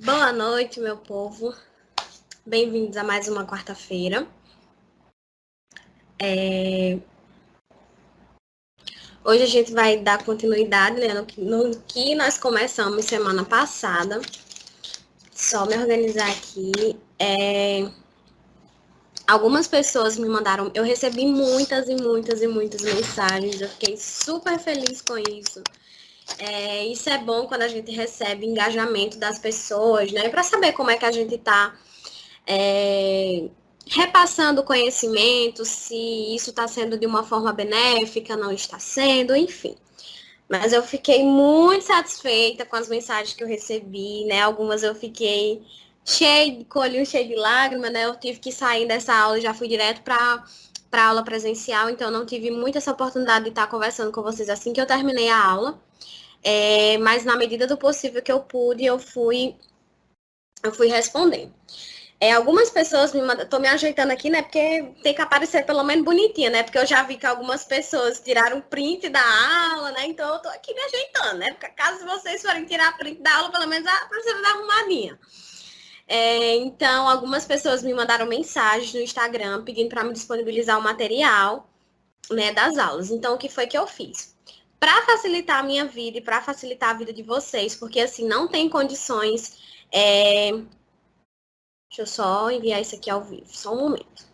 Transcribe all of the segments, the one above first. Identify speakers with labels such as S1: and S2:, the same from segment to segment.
S1: Boa noite, meu povo. Bem-vindos a mais uma quarta-feira. Hoje a gente vai dar continuidade, né, no que nós começamos semana passada. Só me organizar aqui. Algumas pessoas me mandaram... Eu recebi muitas mensagens. Eu fiquei super feliz com isso. Isso é bom quando a gente recebe engajamento das pessoas, né? Para saber como é que a gente está repassando conhecimento, se isso está sendo de uma forma benéfica, não está sendo, enfim. Mas eu fiquei muito satisfeita com as mensagens que eu recebi, né? Algumas eu fiquei com o olhinho cheio de lágrimas, né? Eu tive que sair dessa aula e já fui direto para aula presencial, então não tive muito essa oportunidade de estar conversando com vocês assim que eu terminei a aula. Mas na medida do possível que eu pude, eu fui respondendo. Algumas pessoas me mandam, tô me ajeitando aqui, né? Porque tem que aparecer pelo menos bonitinha, né? Porque eu já vi que algumas pessoas tiraram print da aula, né? Então eu tô aqui me ajeitando, né? Porque caso vocês forem tirar print da aula, pelo menos a professora dá arrumadinha. Então, algumas pessoas me mandaram mensagens no Instagram pedindo para me disponibilizar o material, né, das aulas. Então, o que foi que eu fiz? Para facilitar a minha vida e para facilitar a vida de vocês, porque assim, não tem condições. Deixa eu só enviar isso aqui ao vivo, só um momento.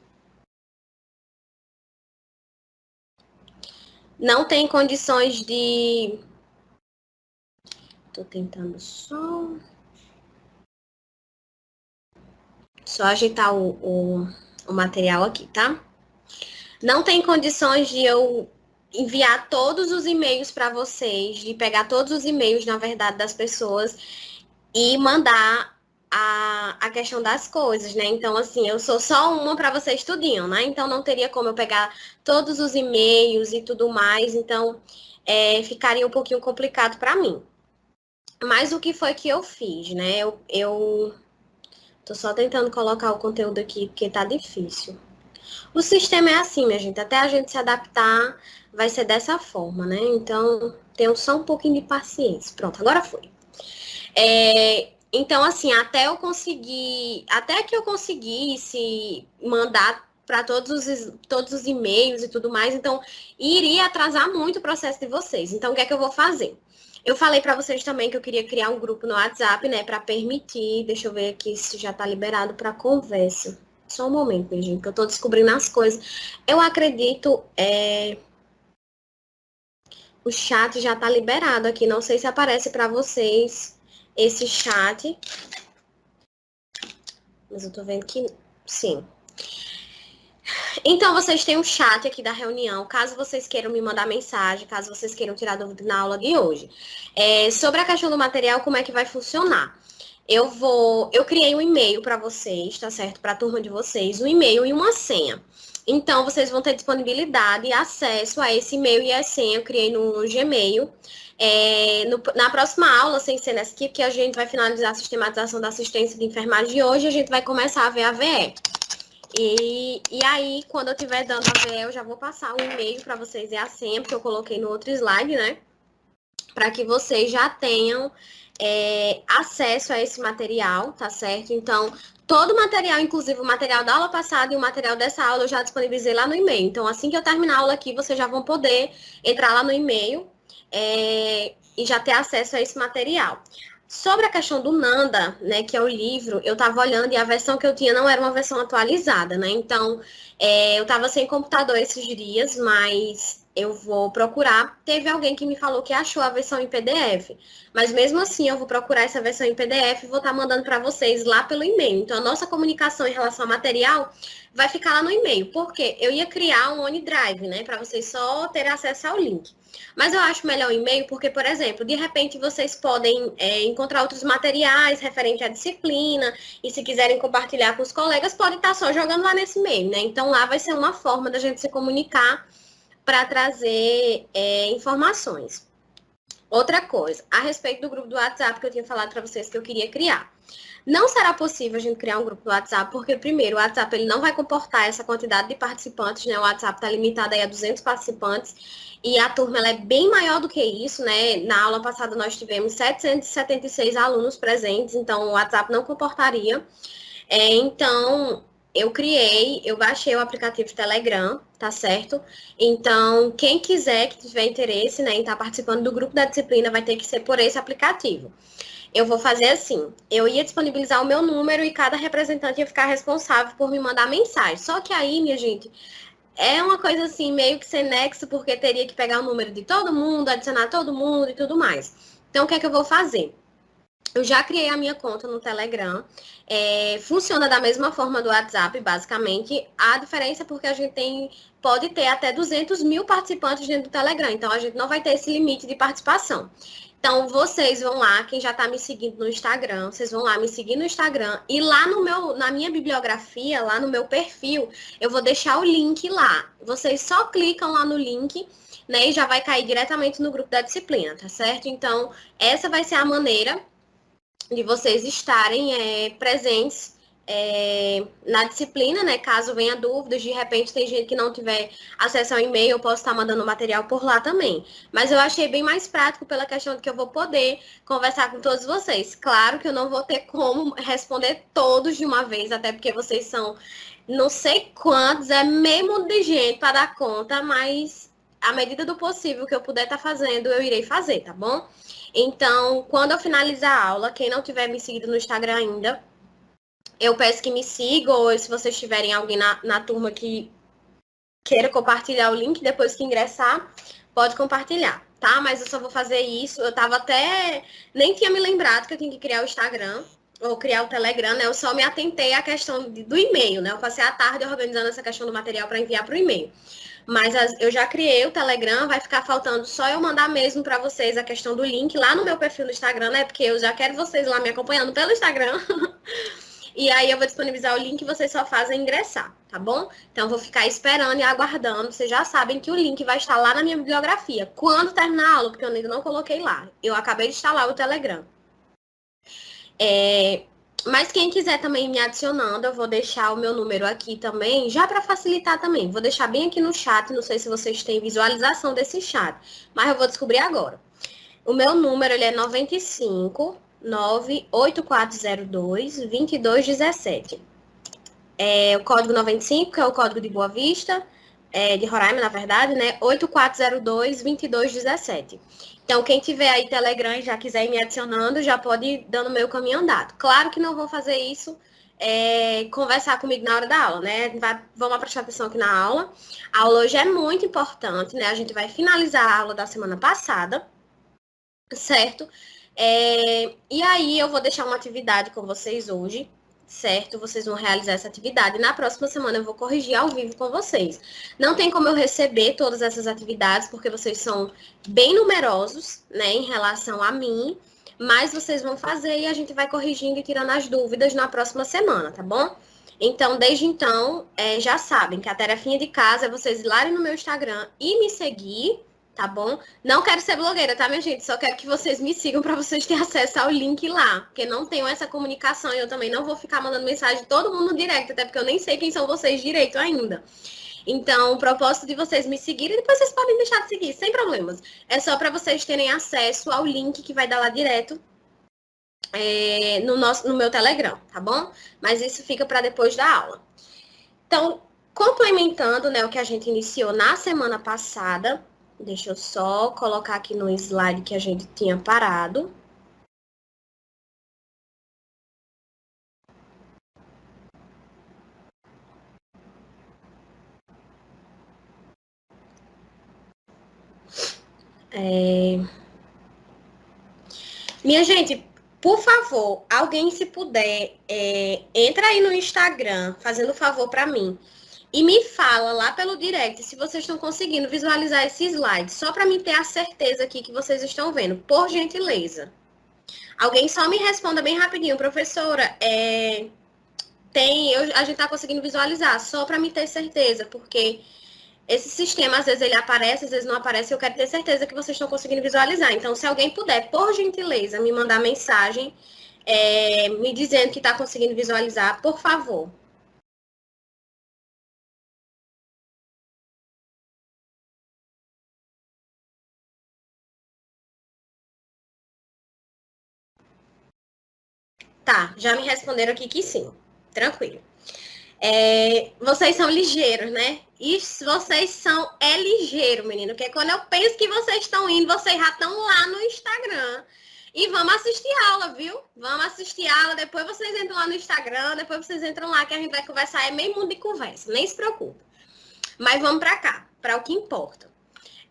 S1: Não tem condições de... Tô tentando só ajeitar o material aqui, tá? Não tem condições de eu enviar todos os e-mails para vocês, de pegar todos os e-mails, na verdade, das pessoas e mandar a questão das coisas, né? Então, assim, eu sou só uma para vocês tudinho, né? Então, não teria como eu pegar todos os e-mails e tudo mais. Então, ficaria um pouquinho complicado para mim. Mas o que foi que eu fiz, né? Eu tô só tentando colocar o conteúdo aqui, porque tá difícil. O sistema é assim, minha gente. Até a gente se adaptar, vai ser dessa forma, né? Então, tenham só um pouquinho de paciência. Pronto, agora foi. Então, assim, até que eu conseguisse mandar para todos os e-mails e tudo mais, então iria atrasar muito o processo de vocês. Então, o que é que eu vou fazer? Eu falei para vocês também que eu queria criar um grupo no WhatsApp, né, para permitir. Deixa eu ver aqui se já tá liberado para conversa. Só um momento, minha gente, que eu tô descobrindo as coisas. Eu acredito, o chat já tá liberado aqui. Não sei se aparece para vocês esse chat. Mas eu tô vendo que sim. Então, vocês têm um chat aqui da reunião, caso vocês queiram me mandar mensagem, caso vocês queiram tirar dúvida na aula de hoje. Sobre a questão do material, como é que vai funcionar? Eu criei um e-mail para vocês, tá certo? Para a turma de vocês, um e-mail e uma senha. Então, vocês vão ter disponibilidade e acesso a esse e-mail e a senha. Eu criei no Gmail. Na próxima aula, sem ser nessa aqui, porque a gente vai finalizar a sistematização da assistência de enfermagem de hoje, a gente vai começar a ver a VE. E aí, quando eu estiver dando a VE, eu já vou passar o e-mail para vocês e a senha, porque eu coloquei no outro slide, né? Para que vocês já tenham acesso a esse material, tá certo? Então, todo o material, inclusive o material da aula passada e o material dessa aula, eu já disponibilizei lá no e-mail. Então, assim que eu terminar a aula aqui, vocês já vão poder entrar lá no e-mail e já ter acesso a esse material. Sobre a questão do Nanda, né, que é o livro, eu estava olhando e a versão que eu tinha não era uma versão atualizada, né? Então, eu estava sem computador esses dias, mas eu vou procurar. Teve alguém que me falou que achou a versão em PDF, mas mesmo assim eu vou procurar essa versão em PDF e vou estar mandando para vocês lá pelo e-mail. Então, a nossa comunicação em relação ao material vai ficar lá no e-mail, porque eu ia criar um OneDrive, né, para vocês só terem acesso ao link. Mas eu acho melhor o e-mail porque, por exemplo, de repente vocês podem encontrar outros materiais referente à disciplina e se quiserem compartilhar com os colegas, pode estar só jogando lá nesse e-mail, né? Então lá vai ser uma forma da gente se comunicar para trazer informações. Outra coisa, a respeito do grupo do WhatsApp que eu tinha falado para vocês que eu queria criar. Não será possível a gente criar um grupo do WhatsApp, porque, primeiro, o WhatsApp ele não vai comportar essa quantidade de participantes, né? O WhatsApp está limitado aí a 200 participantes e a turma ela é bem maior do que isso, né? Na aula passada nós tivemos 776 alunos presentes, então o WhatsApp não comportaria. Então, eu baixei o aplicativo Telegram, tá certo? Então, quem quiser, que tiver interesse, né, em estar participando do grupo da disciplina, vai ter que ser por esse aplicativo. Eu vou fazer assim, eu ia disponibilizar o meu número e cada representante ia ficar responsável por me mandar mensagem. Só que aí, minha gente, é uma coisa assim, meio que sem nexo, porque teria que pegar o número de todo mundo, adicionar todo mundo e tudo mais. Então, o que é que eu vou fazer? Eu já criei a minha conta no Telegram. Funciona da mesma forma do WhatsApp, basicamente. A diferença é porque a gente pode ter até 200 mil participantes dentro do Telegram. Então, a gente não vai ter esse limite de participação. Então, vocês vão lá, quem já está me seguindo no Instagram, vocês vão lá me seguir no Instagram. E lá na minha bibliografia, lá no meu perfil, eu vou deixar o link lá. Vocês só clicam lá no link, né? E já vai cair diretamente no grupo da disciplina, tá certo? Então, essa vai ser a maneira de vocês estarem presentes na disciplina, né? Caso venha dúvidas, de repente tem gente que não tiver acesso ao e-mail, eu posso estar mandando material por lá também. Mas eu achei bem mais prático pela questão de que eu vou poder conversar com todos vocês. Claro que eu não vou ter como responder todos de uma vez, até porque vocês são não sei quantos, é mesmo de gente para dar conta, mas à medida do possível que eu puder estar fazendo, eu irei fazer, tá bom? Então, quando eu finalizar a aula, quem não tiver me seguido no Instagram ainda, eu peço que me siga, ou se vocês tiverem alguém na turma que queira compartilhar o link, depois que ingressar, pode compartilhar, tá? Mas eu só vou fazer isso. Eu tava até. Nem tinha me lembrado que eu tinha que criar o Instagram, ou criar o Telegram, né? Eu só me atentei à questão do e-mail, né? Eu passei a tarde organizando essa questão do material para enviar para o e-mail. Mas eu já criei o Telegram, vai ficar faltando só eu mandar mesmo para vocês a questão do link lá no meu perfil no Instagram, né? Porque eu já quero vocês lá me acompanhando pelo Instagram. E aí eu vou disponibilizar o link e vocês só fazem ingressar, tá bom? Então eu vou ficar esperando e aguardando. Vocês já sabem que o link vai estar lá na minha bibliografia. Quando terminar a aula, porque eu ainda não coloquei lá. Eu acabei de instalar o Telegram. Mas quem quiser também me adicionando, eu vou deixar o meu número aqui também, já para facilitar também. Vou deixar bem aqui no chat, não sei se vocês têm visualização desse chat, mas eu vou descobrir agora. O meu número ele é 95 98402 2217. O código 95, que é o código de Boa Vista, de Roraima, na verdade, né? 8402 2217. Então, quem tiver aí Telegram e já quiser ir me adicionando, já pode ir dando meu caminho andado. Claro que não vou fazer isso conversar comigo na hora da aula, né? Vamos prestar atenção aqui na aula. A aula hoje é muito importante, né? A gente vai finalizar a aula da semana passada, certo? E aí eu vou deixar uma atividade com vocês hoje, certo? Vocês vão realizar essa atividade. Na próxima semana eu vou corrigir ao vivo com vocês. Não tem como eu receber todas essas atividades, porque vocês são bem numerosos, né, em relação a mim, mas vocês vão fazer e a gente vai corrigindo e tirando as dúvidas na próxima semana, tá bom? Então, desde então, já sabem que a tarefinha de casa é vocês ir lá no meu Instagram e me seguir, tá bom? Não quero ser blogueira, tá, minha gente? Só quero que vocês me sigam para vocês terem acesso ao link lá, porque não tenho essa comunicação e eu também não vou ficar mandando mensagem de todo mundo direto, até porque eu nem sei quem são vocês direito ainda. Então, o propósito de vocês me seguirem, depois vocês podem deixar de seguir, sem problemas. É só para vocês terem acesso ao link que vai dar lá direto no meu Telegram, tá bom? Mas isso fica para depois da aula. Então, complementando, né, o que a gente iniciou na semana passada, deixa eu só colocar aqui no slide que a gente tinha parado. Minha gente, por favor, alguém se puder, entra aí no Instagram, fazendo favor para mim, e me fala lá pelo direct se vocês estão conseguindo visualizar esse slide, só para mim ter a certeza aqui que vocês estão vendo, por gentileza. Alguém só me responda bem rapidinho, professora, a gente tá conseguindo visualizar, só para me ter certeza, porque Esse sistema, às vezes, ele aparece, às vezes não aparece, eu quero ter certeza que vocês estão conseguindo visualizar. Então, se alguém puder, por gentileza, me mandar mensagem me dizendo que está conseguindo visualizar, por favor. Tá, já me responderam aqui que sim. Tranquilo. Vocês são ligeiros, né? E vocês são ligeiro, menino. Porque quando eu penso que vocês estão indo, vocês já estão lá no Instagram. E vamos assistir aula, viu? Vamos assistir aula. Depois vocês entram lá no Instagram. Depois vocês entram lá que a gente vai conversar. É meio mundo de conversa. Nem se preocupe. Mas vamos para cá, para o que importa.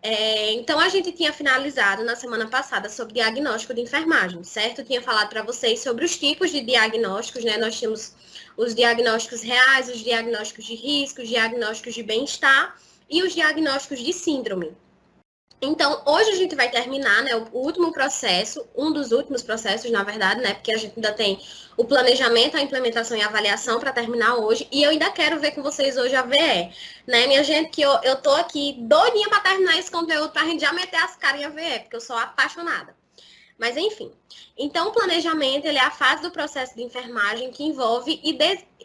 S1: Então, a gente tinha finalizado na semana passada sobre diagnóstico de enfermagem, certo? Eu tinha falado para vocês sobre os tipos de diagnósticos, né? Nós tínhamos os diagnósticos reais, os diagnósticos de risco, os diagnósticos de bem-estar e os diagnósticos de síndrome. Então, hoje a gente vai terminar, né, o último processo, um dos últimos processos, na verdade, né, porque a gente ainda tem o planejamento, a implementação e a avaliação para terminar hoje, e eu ainda quero ver com vocês hoje a VE, né, minha gente, que eu tô aqui doidinha para terminar esse conteúdo para a gente já meter as caras em AVE, porque eu sou apaixonada. Mas, enfim. Então, o planejamento, ele é a fase do processo de enfermagem que envolve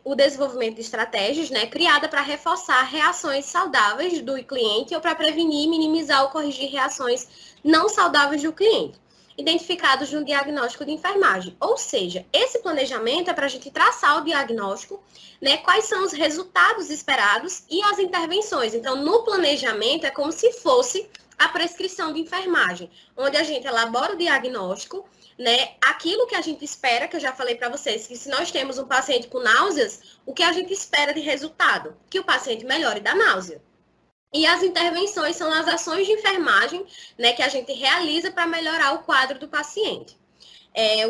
S1: o desenvolvimento de estratégias, né, criada para reforçar reações saudáveis do cliente ou para prevenir, minimizar ou corrigir reações não saudáveis do cliente, identificados no diagnóstico de enfermagem. Ou seja, esse planejamento é para a gente traçar o diagnóstico, né, quais são os resultados esperados e as intervenções. Então, no planejamento, é como se fosse a prescrição de enfermagem, onde a gente elabora o diagnóstico, né? Aquilo que a gente espera, que eu já falei para vocês, que se nós temos um paciente com náuseas, o que a gente espera de resultado? Que o paciente melhore da náusea. E as intervenções são as ações de enfermagem, né, que a gente realiza para melhorar o quadro do paciente.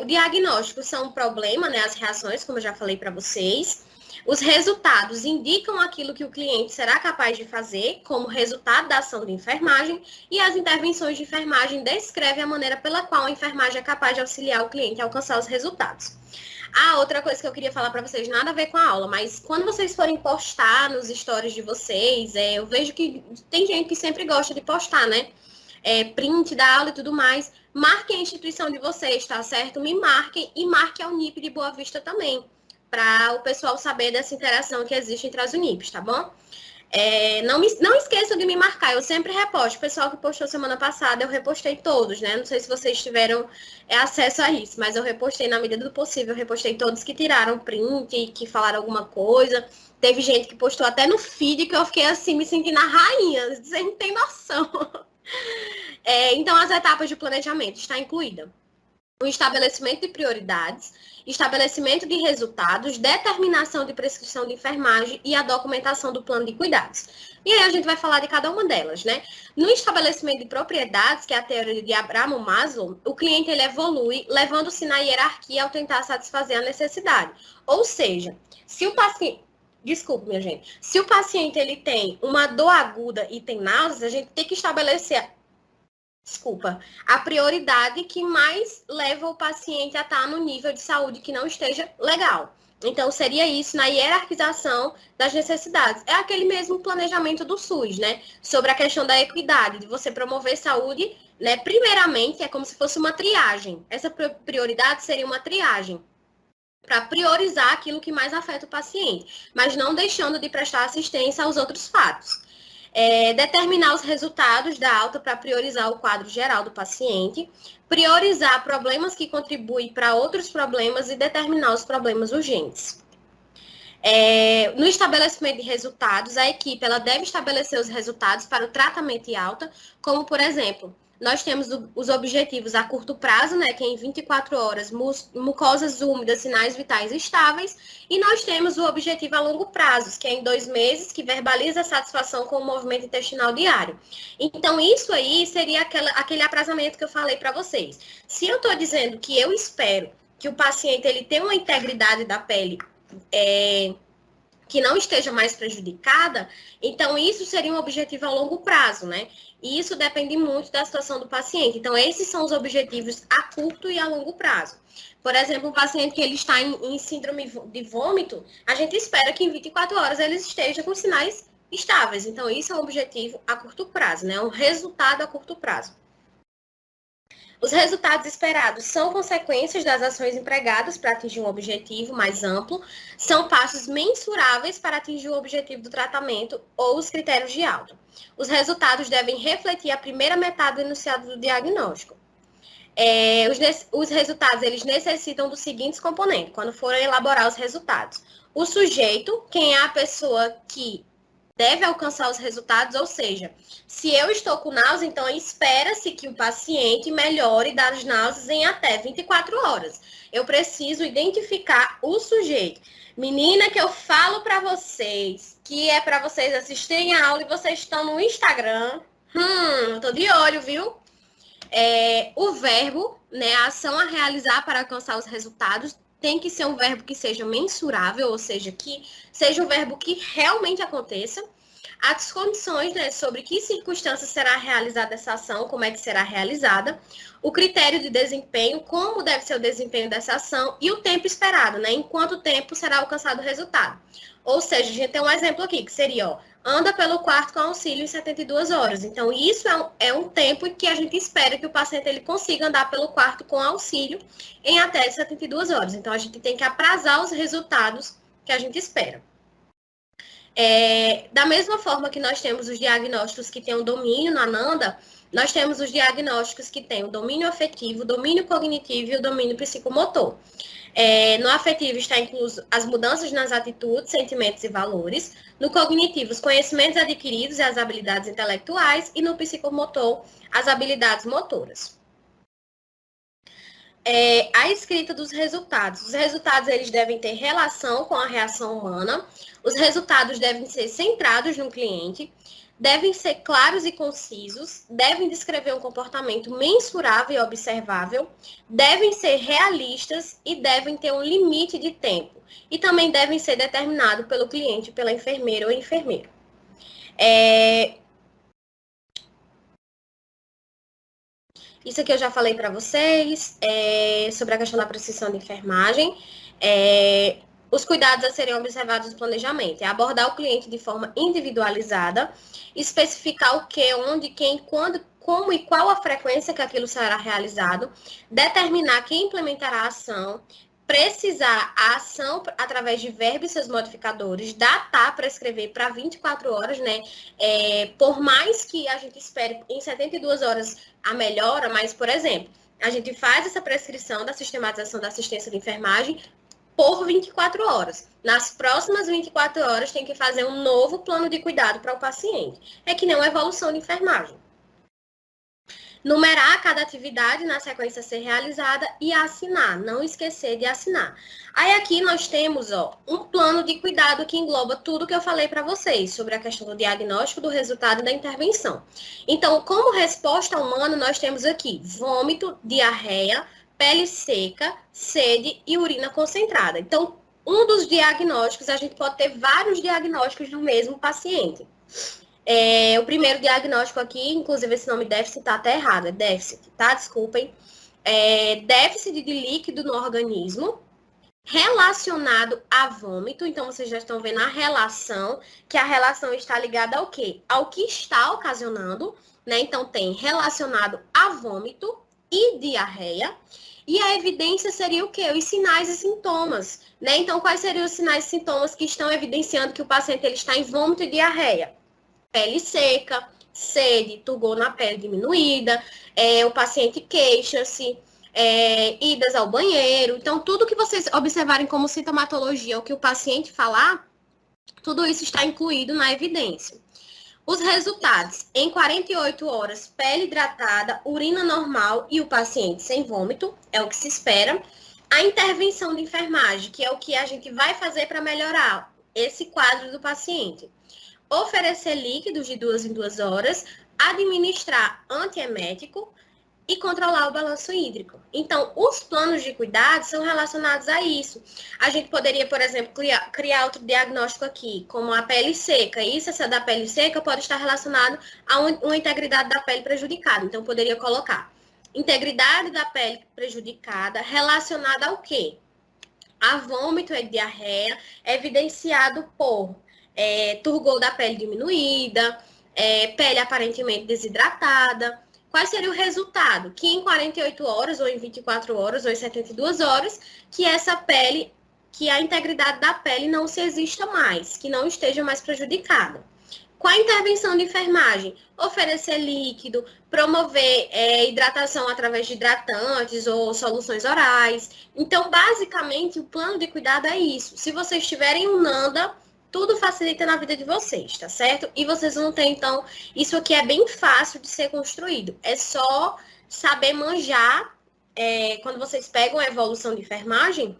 S1: O diagnóstico são um problema, né, as reações, como eu já falei para vocês. Os resultados indicam aquilo que o cliente será capaz de fazer como resultado da ação de enfermagem e as intervenções de enfermagem descrevem a maneira pela qual a enfermagem é capaz de auxiliar o cliente a alcançar os resultados. Outra coisa que eu queria falar para vocês, nada a ver com a aula, mas quando vocês forem postar nos stories de vocês, eu vejo que tem gente que sempre gosta de postar, né? Print da aula e tudo mais. Marquem a instituição de vocês, tá certo? Me marquem e marquem a Unip de Boa Vista também, para o pessoal saber dessa interação que existe entre as Unips, tá bom? Não esqueçam de me marcar, eu sempre reposto. O pessoal que postou semana passada, eu repostei todos, né? Não sei se vocês tiveram acesso a isso, mas eu repostei na medida do possível. Eu repostei todos que tiraram print, que falaram alguma coisa. Teve gente que postou até no feed que eu fiquei assim, me sentindo a rainha, você não tem noção. Então, as etapas de planejamento está incluída o estabelecimento de prioridades, estabelecimento de resultados, determinação de prescrição de enfermagem e a documentação do plano de cuidados. E aí a gente vai falar de cada uma delas, né? No estabelecimento de propriedades, que é a teoria de Abraham Maslow, o cliente ele evolui, levando-se na hierarquia ao tentar satisfazer a necessidade. Ou seja, se o paciente... Desculpe, minha gente. Se o paciente ele tem uma dor aguda e tem náuseas, a gente tem que estabelecer a prioridade que mais leva o paciente a estar no nível de saúde que não esteja legal. Então, seria isso na hierarquização das necessidades. É aquele mesmo planejamento do SUS, né? Sobre a questão da equidade, de você promover saúde, né? Primeiramente, é como se fosse uma triagem. Essa prioridade seria uma triagem para priorizar aquilo que mais afeta o paciente, mas não deixando de prestar assistência aos outros fatos. Determinar os resultados da alta para priorizar o quadro geral do paciente, priorizar problemas que contribuem para outros problemas e determinar os problemas urgentes. No estabelecimento de resultados, a equipe ela deve estabelecer os resultados para o tratamento de alta, como, por exemplo, nós temos os objetivos a curto prazo, né, que é em 24 horas, mucosas úmidas, sinais vitais estáveis, e nós temos o objetivo a longo prazo, que é em 2 meses, que verbaliza a satisfação com o movimento intestinal diário. Então, isso aí seria aquele aprazamento que eu falei para vocês. Se eu estou dizendo que eu espero que o paciente ele tenha uma integridade da pele que não esteja mais prejudicada, então isso seria um objetivo a longo prazo, né? E isso depende muito da situação do paciente. Então, esses são os objetivos a curto e a longo prazo. Por exemplo, um paciente que ele está em síndrome de vômito, a gente espera que em 24 horas ele esteja com sinais estáveis. Então, isso é um objetivo a curto prazo, né? Um resultado a curto prazo. Os resultados esperados são consequências das ações empregadas para atingir um objetivo mais amplo, são passos mensuráveis para atingir o objetivo do tratamento ou os critérios de alta. Os resultados devem refletir a primeira metade do enunciado do diagnóstico. Os resultados, eles necessitam dos seguintes componentes, quando forem elaborar os resultados. O sujeito, quem é a pessoa que deve alcançar os resultados, ou seja, se eu estou com náusea, então espera-se que o paciente melhore das náuseas em até 24 horas. Eu preciso identificar o sujeito. Menina, que eu falo para vocês, que é para vocês assistirem a aula e vocês estão no Instagram. Eu tô de olho, viu? O verbo, né, a ação a realizar para alcançar os resultados, tem que ser um verbo que seja mensurável, ou seja, que seja um verbo que realmente aconteça. As condições, né, sobre que circunstâncias será realizada essa ação, como é que será realizada, o critério de desempenho, como deve ser o desempenho dessa ação e o tempo esperado, né, em quanto tempo será alcançado o resultado. Ou seja, a gente tem um exemplo aqui, que seria, ó, anda pelo quarto com auxílio em 72 horas. Então, isso é um tempo que a gente espera que o paciente ele consiga andar pelo quarto com auxílio em até 72 horas. Então, a gente tem que aprazar os resultados que a gente espera. Da mesma forma que nós temos os diagnósticos que têm o domínio na ANANDA, nós temos os diagnósticos que têm o domínio afetivo, o domínio cognitivo e o domínio psicomotor. No afetivo está incluso as mudanças nas atitudes, sentimentos e valores. No cognitivo, os conhecimentos adquiridos e as habilidades intelectuais. E no psicomotor, as habilidades motoras. A escrita dos resultados. Os resultados eles devem ter relação com a reação humana. Os resultados devem ser centrados no cliente. Devem ser claros e concisos, devem descrever um comportamento mensurável e observável, devem ser realistas e devem ter um limite de tempo. E também devem ser determinados pelo cliente, pela enfermeira ou enfermeiro. Isso aqui eu já falei para vocês, sobre a questão da prescrição de enfermagem. Os cuidados a serem observados no planejamento é abordar o cliente de forma individualizada, especificar o que, onde, quem, quando, como e qual a frequência que aquilo será realizado, determinar quem implementará a ação, precisar a ação através de verbo e seus modificadores, datar para escrever para 24 horas, né? Por mais que a gente espere em 72 horas a melhora, mas, por exemplo, a gente faz essa prescrição da sistematização da assistência de enfermagem por 24 horas. Nas próximas 24 horas, tem que fazer um novo plano de cuidado para o paciente. É que nem uma evolução de enfermagem. Numerar cada atividade na sequência a ser realizada e assinar. Não esquecer de assinar. Aí aqui nós temos, um plano de cuidado que engloba tudo que eu falei para vocês sobre a questão do diagnóstico, do resultado e da intervenção. Então, como resposta humana, nós temos aqui vômito, diarreia, pele seca, sede e urina concentrada. Então, um dos diagnósticos, a gente pode ter vários diagnósticos no mesmo paciente. O primeiro diagnóstico aqui, inclusive esse nome déficit está até errado, é déficit, tá? Desculpem. Déficit de líquido no organismo relacionado a vômito. Então, vocês já estão vendo a relação, que a relação está ligada ao quê? Ao que está ocasionando, né? Então, tem relacionado a vômito e diarreia. E a evidência seria o quê? Os sinais e sintomas, né? Então, quais seriam os sinais e sintomas que estão evidenciando que o paciente ele está em vômito e diarreia? Pele seca, sede, turgor na pele diminuída, o paciente queixa-se, idas ao banheiro. Então, tudo que vocês observarem como sintomatologia, o que o paciente falar, tudo isso está incluído na evidência. Os resultados, em 48 horas, pele hidratada, urina normal e o paciente sem vômito, é o que se espera. A intervenção de enfermagem, que é o que a gente vai fazer para melhorar esse quadro do paciente. Oferecer líquidos de 2 em 2 horas, administrar antiemético e controlar o balanço hídrico. Então, os planos de cuidado são relacionados a isso. A gente poderia, por exemplo, criar outro diagnóstico aqui, como a pele seca. Isso, essa da pele seca, pode estar relacionado a uma integridade da pele prejudicada. Então, poderia colocar integridade da pele prejudicada relacionada ao quê? A vômito e diarreia, evidenciado por turgor da pele diminuída, pele aparentemente desidratada. Qual seria o resultado? Que em 48 horas, ou em 24 horas, ou em 72 horas, que essa pele, que a integridade da pele não se exista mais, que não esteja mais prejudicada. Com a intervenção de enfermagem, oferecer líquido, promover hidratação através de hidratantes ou soluções orais. Então, basicamente, o plano de cuidado é isso. Se vocês tiverem um NANDA, tudo facilita na vida de vocês, tá certo? E vocês vão ter, então, isso aqui é bem fácil de ser construído. É só saber manjar, quando vocês pegam a evolução de enfermagem,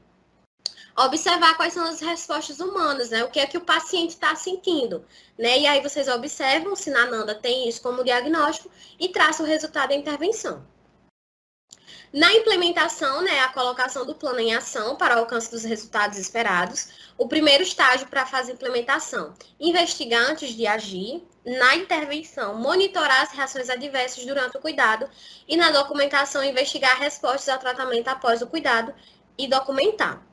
S1: observar quais são as respostas humanas, né? O que é que o paciente está sentindo, né? E aí vocês observam se na NANDA tem isso como diagnóstico e traçam o resultado da intervenção. Na implementação, né, a colocação do plano em ação para o alcance dos resultados esperados. O primeiro estágio para a fase de implementação, investigar antes de agir. Na intervenção, monitorar as reações adversas durante o cuidado. E na documentação, investigar respostas ao tratamento após o cuidado e documentar.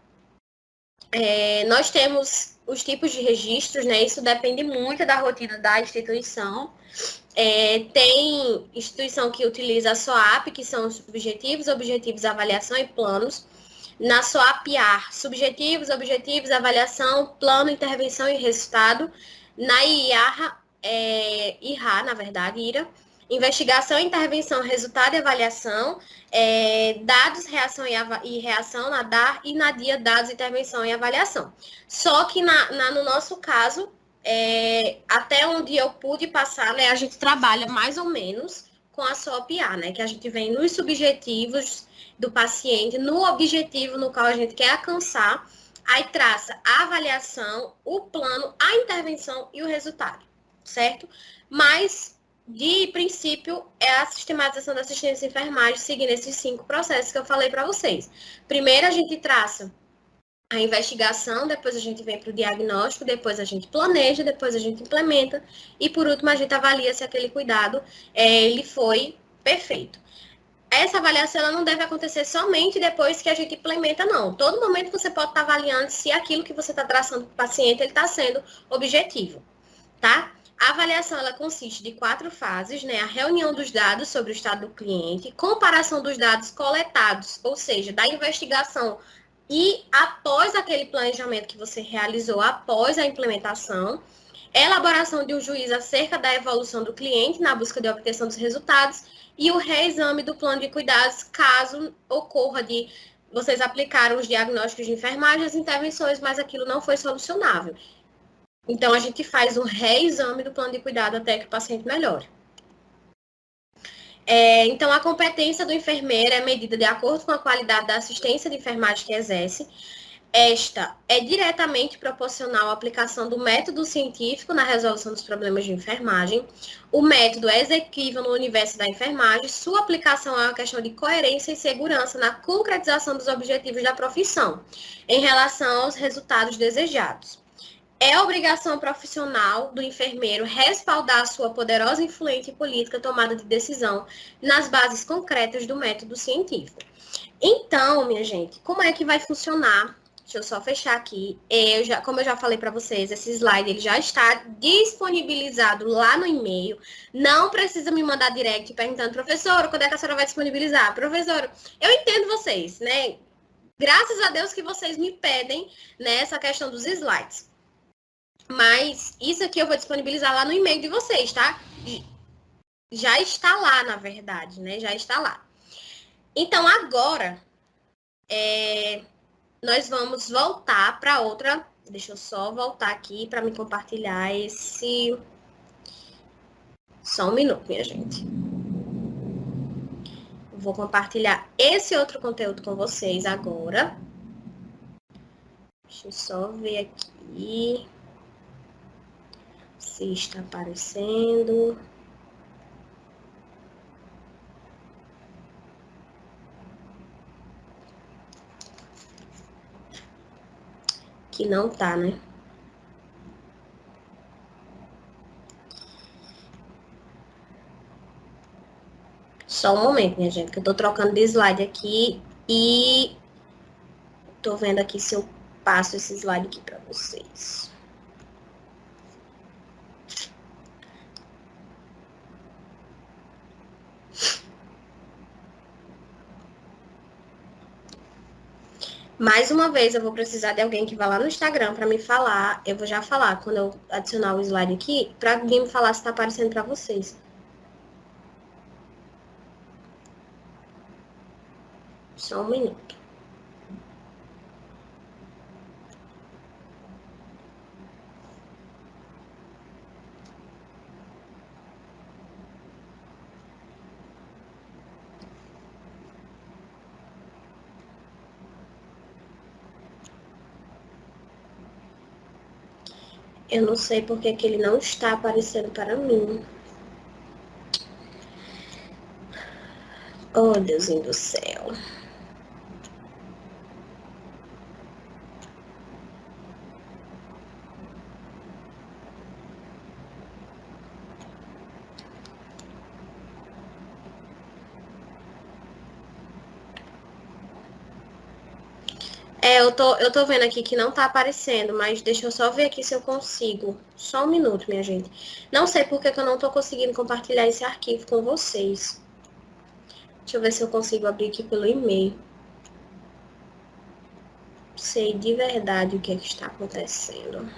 S1: Nós temos os tipos de registros, né? Isso depende muito da rotina da instituição. Tem instituição que utiliza a SOAP, que são os subjetivos, objetivos, avaliação e planos. Na SOAP-AR, subjetivos, objetivos, avaliação, plano, intervenção e resultado. Na IRA, na verdade, IRA, investigação, intervenção, resultado e avaliação, dados, reação e reação na DAR e na DIA, dados, intervenção e avaliação. Só que no nosso caso, até onde eu pude passar, né, a gente trabalha mais ou menos com a SOAP-A, né, que a gente vem nos subjetivos do paciente, no objetivo no qual a gente quer alcançar, aí traça a avaliação, o plano, a intervenção e o resultado, certo? Mas de princípio, é a sistematização da assistência e enfermagem, seguindo esses 5 processos que eu falei para vocês. Primeiro, a gente traça a investigação, depois a gente vem para o diagnóstico, depois a gente planeja, depois a gente implementa, e por último, a gente avalia se aquele cuidado ele foi perfeito. Essa avaliação ela não deve acontecer somente depois que a gente implementa, não. Todo momento você pode estar avaliando se aquilo que você está traçando para o paciente ele está sendo objetivo, tá? A avaliação ela consiste de 4 fases, né? A reunião dos dados sobre o estado do cliente, comparação dos dados coletados, ou seja, da investigação e após aquele planejamento que você realizou, após a implementação, elaboração de um juízo acerca da evolução do cliente na busca de obtenção dos resultados e o reexame do plano de cuidados, caso ocorra de vocês aplicaram os diagnósticos de enfermagem, as intervenções, mas aquilo não foi solucionável. Então, a gente faz um reexame do plano de cuidado até que o paciente melhore. Então, a competência do enfermeiro é medida de acordo com a qualidade da assistência de enfermagem que exerce. Esta é diretamente proporcional à aplicação do método científico na resolução dos problemas de enfermagem. O método é exequível no universo da enfermagem. Sua aplicação é uma questão de coerência e segurança na concretização dos objetivos da profissão, em relação aos resultados desejados. É obrigação profissional do enfermeiro respaldar a sua poderosa, influente e política tomada de decisão nas bases concretas do método científico. Então, minha gente, como é que vai funcionar? Deixa eu só fechar aqui. Como eu já falei para vocês, esse slide ele já está disponibilizado lá no e-mail. Não precisa me mandar direct perguntando, professor, quando é que a senhora vai disponibilizar? Professor, eu entendo vocês, né? Graças a Deus que vocês me pedem, né, essa questão dos slides. Mas isso aqui eu vou disponibilizar lá no e-mail de vocês, tá? Já está lá, na verdade, né? Já está lá. Então, agora, nós vamos voltar para outra... Deixa eu só voltar aqui para me compartilhar esse... Só um minuto, minha gente. Vou compartilhar esse outro conteúdo com vocês agora. Deixa eu só ver aqui... se está aparecendo. Que não tá, né? Só um momento, minha gente, que eu tô trocando de slide aqui e tô vendo aqui se eu passo esse slide aqui para vocês. Mais uma vez, eu vou precisar de alguém que vá lá no Instagram para me falar. Eu vou já falar quando eu adicionar o slide aqui, para alguém me falar se está aparecendo para vocês. Só um minuto. Eu não sei porque que ele não está aparecendo para mim. Oh, Deusinho do céu. Eu tô vendo aqui que não tá aparecendo, mas deixa eu só ver aqui se eu consigo. Só um minuto, minha gente. Não sei porque que eu não tô conseguindo compartilhar esse arquivo com vocês. Deixa eu ver se eu consigo abrir aqui pelo e-mail. Sei de verdade o que é que está acontecendo.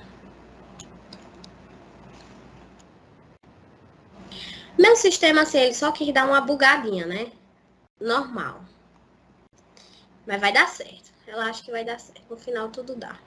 S1: Meu sistema, assim, ele só quis dar uma bugadinha, né? Normal. Mas vai dar certo. Eu acho que vai dar certo. No final, tudo dá.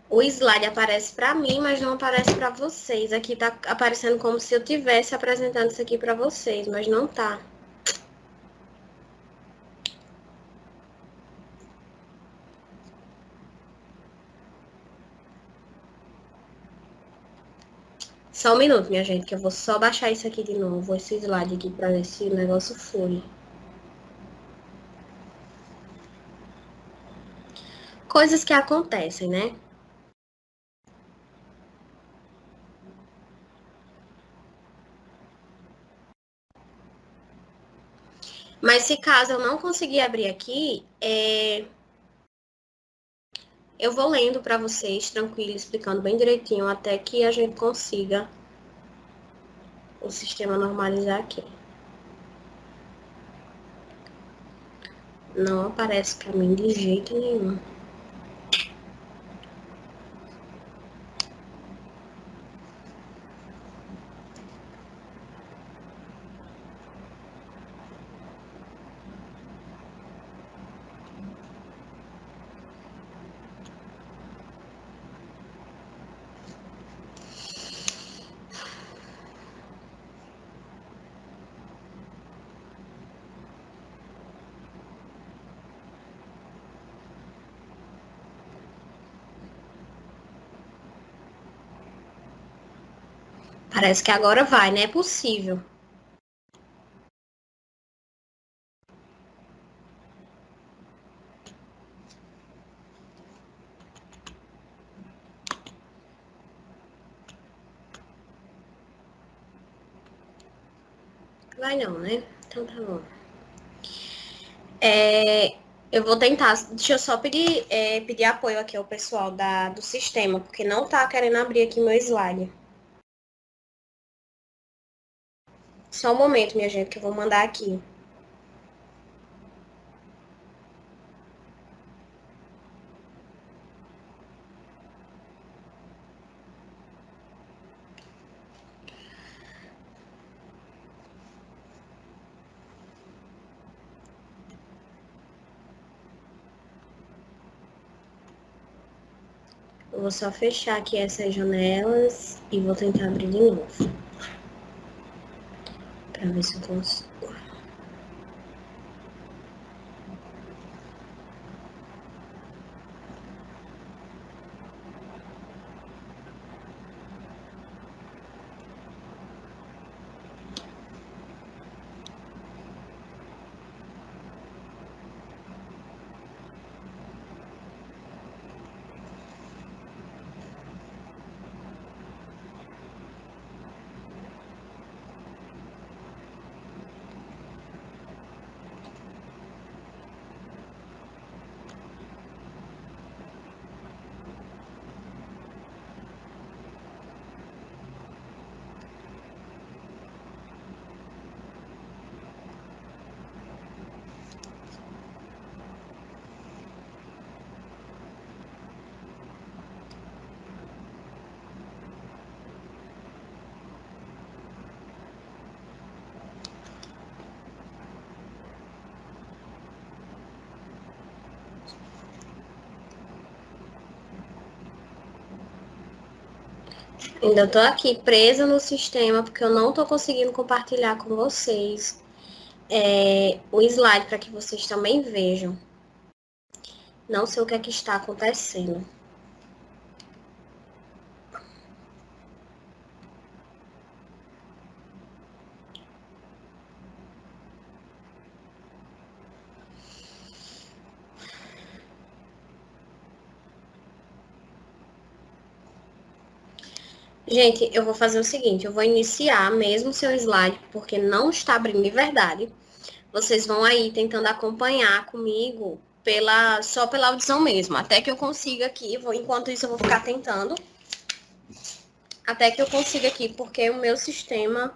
S1: O slide aparece para mim, mas não aparece para vocês. Aqui tá aparecendo como se eu tivesse apresentando isso aqui para vocês, mas não tá. Só um minuto, minha gente, que eu vou só baixar isso aqui de novo, esse slide aqui, pra ver se o negócio flui. Coisas que acontecem, né? Mas se caso eu não conseguir abrir aqui, eu vou lendo pra vocês, tranquilo, explicando bem direitinho, até que a gente consiga o sistema normalizar aqui. Não aparece pra mim de jeito nenhum. Parece que agora vai, né? É possível. Vai não, né? Então tá bom. Eu vou tentar. Deixa eu só pedir apoio aqui ao pessoal do sistema, porque não tá querendo abrir aqui meu slide. Só um momento, minha gente, que eu vou mandar aqui. Eu vou só fechar aqui essas janelas e vou tentar abrir de novo. Pra ver se eu consigo. Ainda tô aqui presa no sistema porque eu não tô conseguindo compartilhar com vocês o slide para que vocês também vejam. Não sei o que é que está acontecendo. Gente, eu vou fazer o seguinte, eu vou iniciar mesmo o seu slide, porque não está abrindo de verdade. Vocês vão aí tentando acompanhar comigo só pela audição mesmo, até que eu consiga aqui. Enquanto isso, eu vou ficar tentando. Até que eu consiga aqui, porque o meu sistema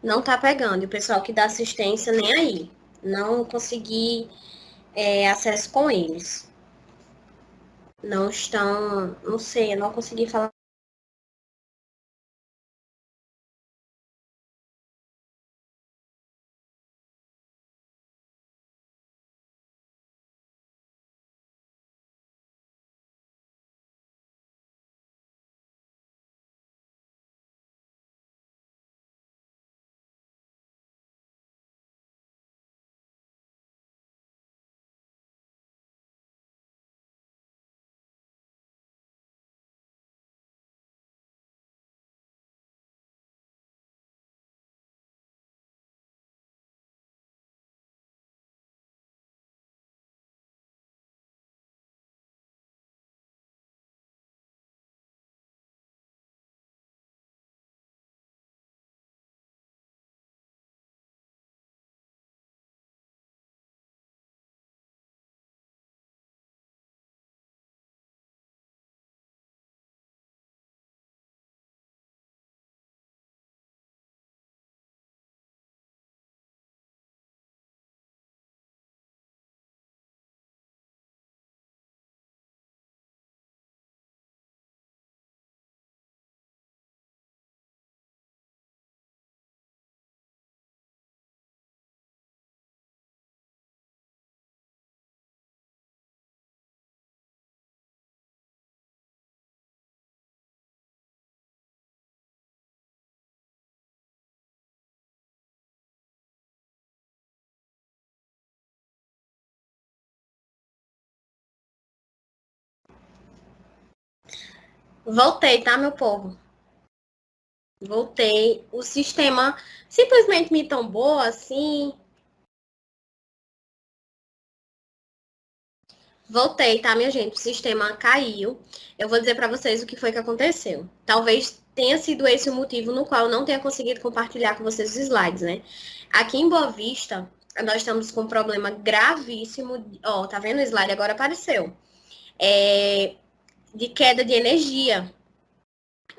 S1: não tá pegando. E o pessoal que dá assistência nem aí. Não consegui acesso com eles. Não estão, não sei, eu não consegui falar. Voltei, tá, meu povo? Voltei. O sistema simplesmente me tombou assim. Voltei, tá, minha gente? O sistema caiu. Eu vou dizer para vocês o que foi que aconteceu. Talvez tenha sido esse o motivo no qual eu não tenha conseguido compartilhar com vocês os slides, né? Aqui em Boa Vista, nós estamos com um problema gravíssimo. Ó, tá vendo o slide? Agora apareceu. De queda de energia.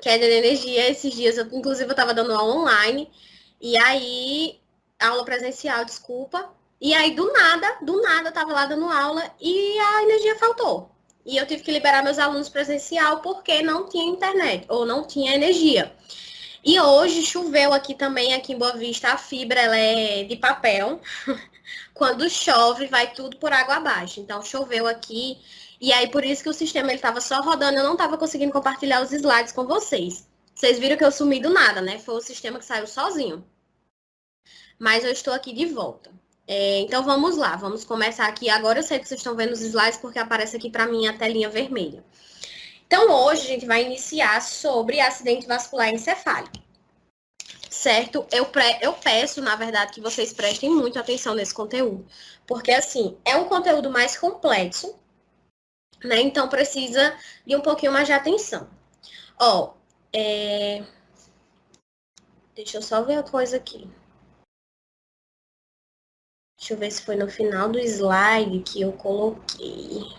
S1: Queda de energia, esses dias, inclusive, eu tava dando aula online. E aí, aula presencial, desculpa. E aí, do nada, eu tava lá dando aula e a energia faltou. E eu tive que liberar meus alunos presencial porque não tinha internet, ou não tinha energia. E hoje choveu aqui também, aqui em Boa Vista, a fibra ela é de papel. Quando chove, vai tudo por água abaixo. Então, choveu aqui. E aí, por isso que o sistema ele estava só rodando, eu não estava conseguindo compartilhar os slides com vocês. Vocês viram que eu sumi do nada, né? Foi o sistema que saiu sozinho. Mas eu estou aqui de volta. Então vamos lá, vamos começar aqui. Agora eu sei que vocês estão vendo os slides porque aparece aqui para mim a telinha vermelha. Então hoje a gente vai iniciar sobre acidente vascular encefálico. Certo? Eu peço, na verdade, que vocês prestem muita atenção nesse conteúdo. Porque, assim, é um conteúdo mais complexo, né? Então precisa de um pouquinho mais de atenção. Ó, deixa eu só ver a coisa aqui. Deixa eu ver se foi no final do slide que eu coloquei.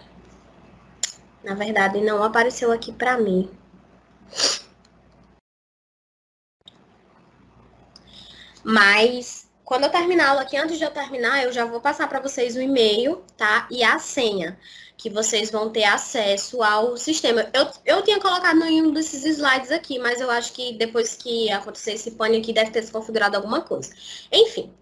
S1: Na verdade, não apareceu aqui para mim. Mas quando eu terminar a aula aqui, antes de eu terminar, eu já vou passar para vocês o e-mail, tá? E a senha, que vocês vão ter acesso ao sistema. Eu tinha colocado em um desses slides aqui, mas eu acho que depois que acontecer esse pane aqui, deve ter se configurado alguma coisa. Enfim,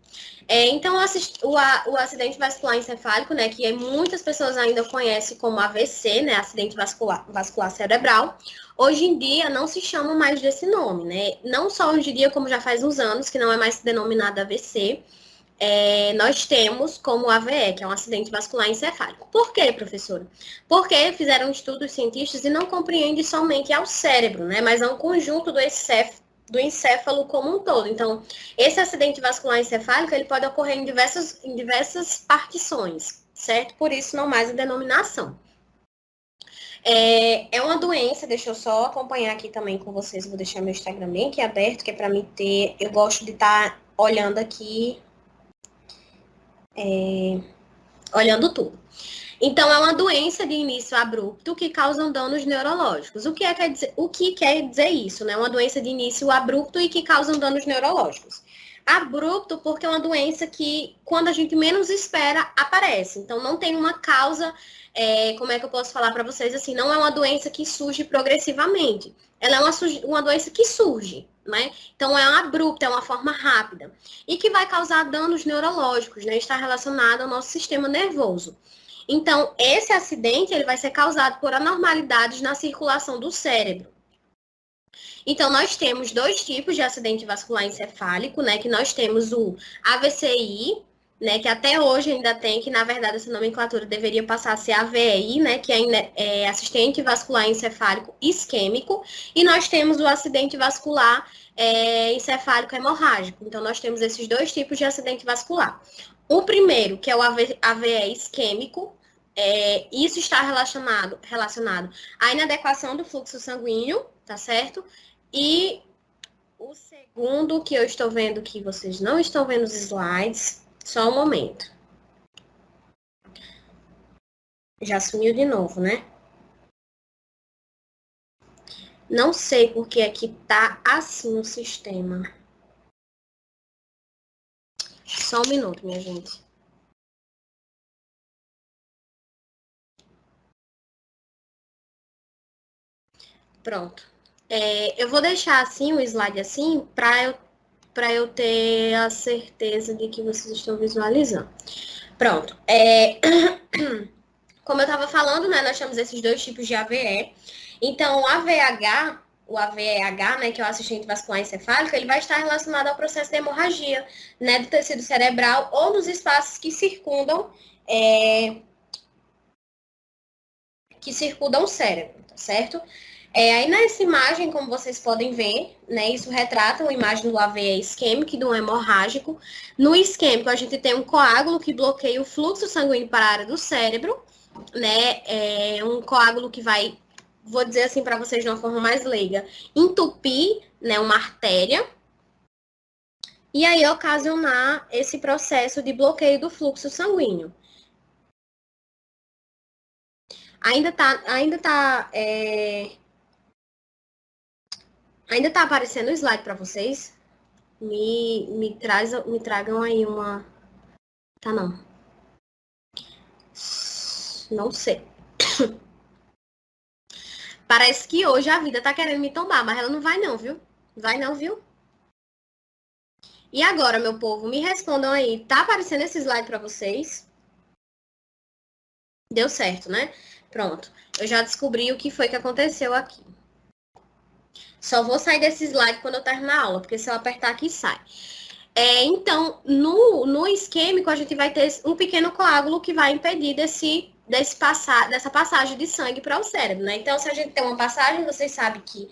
S1: Então, o acidente vascular encefálico, né, que muitas pessoas ainda conhecem como AVC, né, acidente vascular cerebral, hoje em dia não se chama mais desse nome, né? Não só hoje em dia, como já faz uns anos, que não é mais denominado AVC, nós temos como AVE, que é um acidente vascular encefálico. Por quê, professora? Porque fizeram estudos cientistas e não compreende somente ao cérebro, né, mas ao conjunto do encéfalo como um todo. Então, esse acidente vascular encefálico, ele pode ocorrer em diversas partições, certo? Por isso, não mais a denominação. É uma doença, deixa eu só acompanhar aqui também com vocês, vou deixar meu Instagram bem aqui aberto, que é para mim ter, eu gosto de estar olhando aqui, olhando tudo. Então, é uma doença de início abrupto que causa danos neurológicos. O que quer dizer isso? Né? Uma doença de início abrupto e que causa danos neurológicos. Abrupto porque é uma doença que, quando a gente menos espera, aparece. Então, não tem uma causa, como é que eu posso falar para vocês assim, não é uma doença que surge progressivamente. Ela é uma doença que surge, né? Então, é um abrupto, é uma forma rápida. E que vai causar danos neurológicos, né? Está relacionado ao nosso sistema nervoso. Então, esse acidente ele vai ser causado por anormalidades na circulação do cérebro. Então, nós temos dois tipos de acidente vascular encefálico, né? Que nós temos o AVCI, né? Que até hoje ainda tem, que na verdade essa nomenclatura deveria passar a ser AVEI, né? Que ainda é acidente vascular encefálico isquêmico. E nós temos o acidente vascular encefálico hemorrágico. Então, nós temos esses dois tipos de acidente vascular. O primeiro, que é o AVE isquêmico, isso está relacionado à inadequação do fluxo sanguíneo, tá certo? E o segundo, que eu estou vendo que vocês não estão vendo os slides, só um momento. Já sumiu de novo, né? Não sei porque aqui tá assim o sistema. Só um minuto, minha gente. Pronto. Eu vou deixar assim o slide assim para eu ter a certeza de que vocês estão visualizando. Pronto. Como eu estava falando, né, nós temos esses dois tipos de AVE. Então, o AVEH, né, que é o assistente vascular encefálico, ele vai estar relacionado ao processo de hemorragia, né, do tecido cerebral ou nos espaços que circundam o cérebro, tá certo? Aí nessa imagem, como vocês podem ver, né, isso retrata uma imagem do AVE isquêmico e do hemorrágico. No isquêmico, a gente tem um coágulo que bloqueia o fluxo sanguíneo para a área do cérebro, né? É um coágulo que vai, vou dizer assim para vocês de uma forma mais leiga, entupir, né, uma artéria e aí ocasionar esse processo de bloqueio do fluxo sanguíneo. Ainda tá aparecendo o slide para vocês? Me tragam aí uma. Tá, não. Não sei. Parece que hoje a vida tá querendo me tombar, mas ela não vai não, viu? Vai não, viu? E agora, meu povo, me respondam aí. Tá aparecendo esse slide para vocês? Deu certo, né? Pronto. Eu já descobri o que foi que aconteceu aqui. Só vou sair desse slide quando eu terminar a aula, porque se eu apertar aqui, sai. Então, no isquêmico, a gente vai ter um pequeno coágulo que vai impedir dessa passagem de sangue para o cérebro, né? Então, se a gente tem uma passagem, vocês sabem que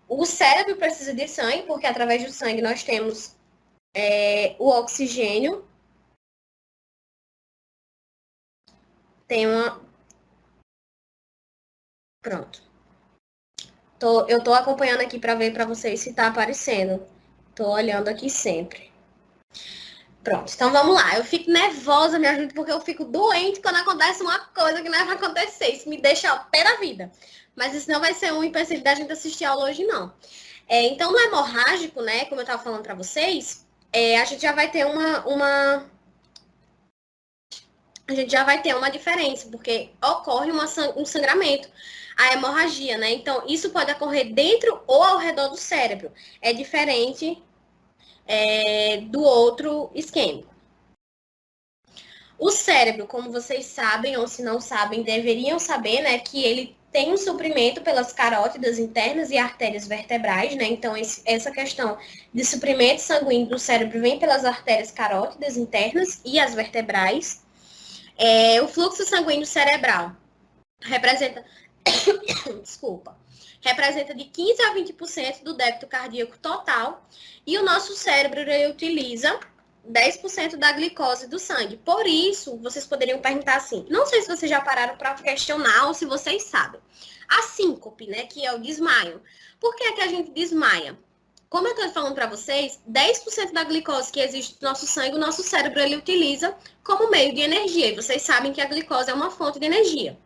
S1: o cérebro precisa de sangue, porque através do sangue nós temos o oxigênio. Tem uma... Pronto. Eu tô acompanhando aqui para ver para vocês se tá aparecendo. Tô olhando aqui sempre. Pronto, então vamos lá. Eu fico nervosa, me ajuda, porque eu fico doente quando acontece uma coisa que não é pra acontecer. Isso me deixa ao pé da vida. Mas isso não vai ser um empecilho da gente assistir a aula hoje, não. Então, no hemorrágico, né, como eu tava falando pra vocês, a gente já vai ter a gente já vai ter uma diferença, porque ocorre um sangramento, a hemorragia, né? Então, isso pode ocorrer dentro ou ao redor do cérebro. É diferente do outro isquêmico. O cérebro, como vocês sabem, ou se não sabem, deveriam saber, né, que ele tem um suprimento pelas carótidas internas e artérias vertebrais, né? Então, essa questão de suprimento sanguíneo do cérebro vem pelas artérias carótidas internas e as vertebrais. O fluxo sanguíneo cerebral representa, desculpa, representa de 15 a 20% do débito cardíaco total, e o nosso cérebro utiliza 10% da glicose do sangue. Por isso, vocês poderiam perguntar assim, não sei se vocês já pararam para questionar ou se vocês sabem. A síncope, né, que é o desmaio. Por que é que a gente desmaia? Como eu estou falando para vocês, 10% da glicose que existe no nosso sangue, o nosso cérebro ele utiliza como meio de energia. E vocês sabem que a glicose é uma fonte de energia.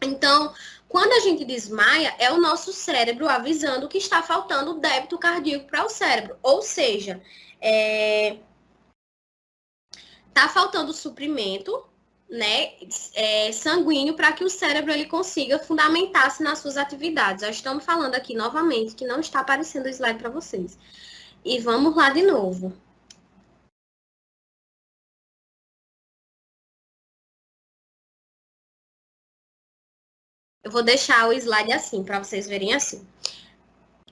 S1: Então, quando a gente desmaia, é o nosso cérebro avisando que está faltando débito cardíaco para o cérebro. Ou seja, está faltando suprimento, né, sanguíneo para que o cérebro ele consiga fundamentar-se nas suas atividades. Já estamos falando aqui novamente que não está aparecendo o slide para vocês. E vamos lá de novo. Eu vou deixar o slide assim, para vocês verem assim.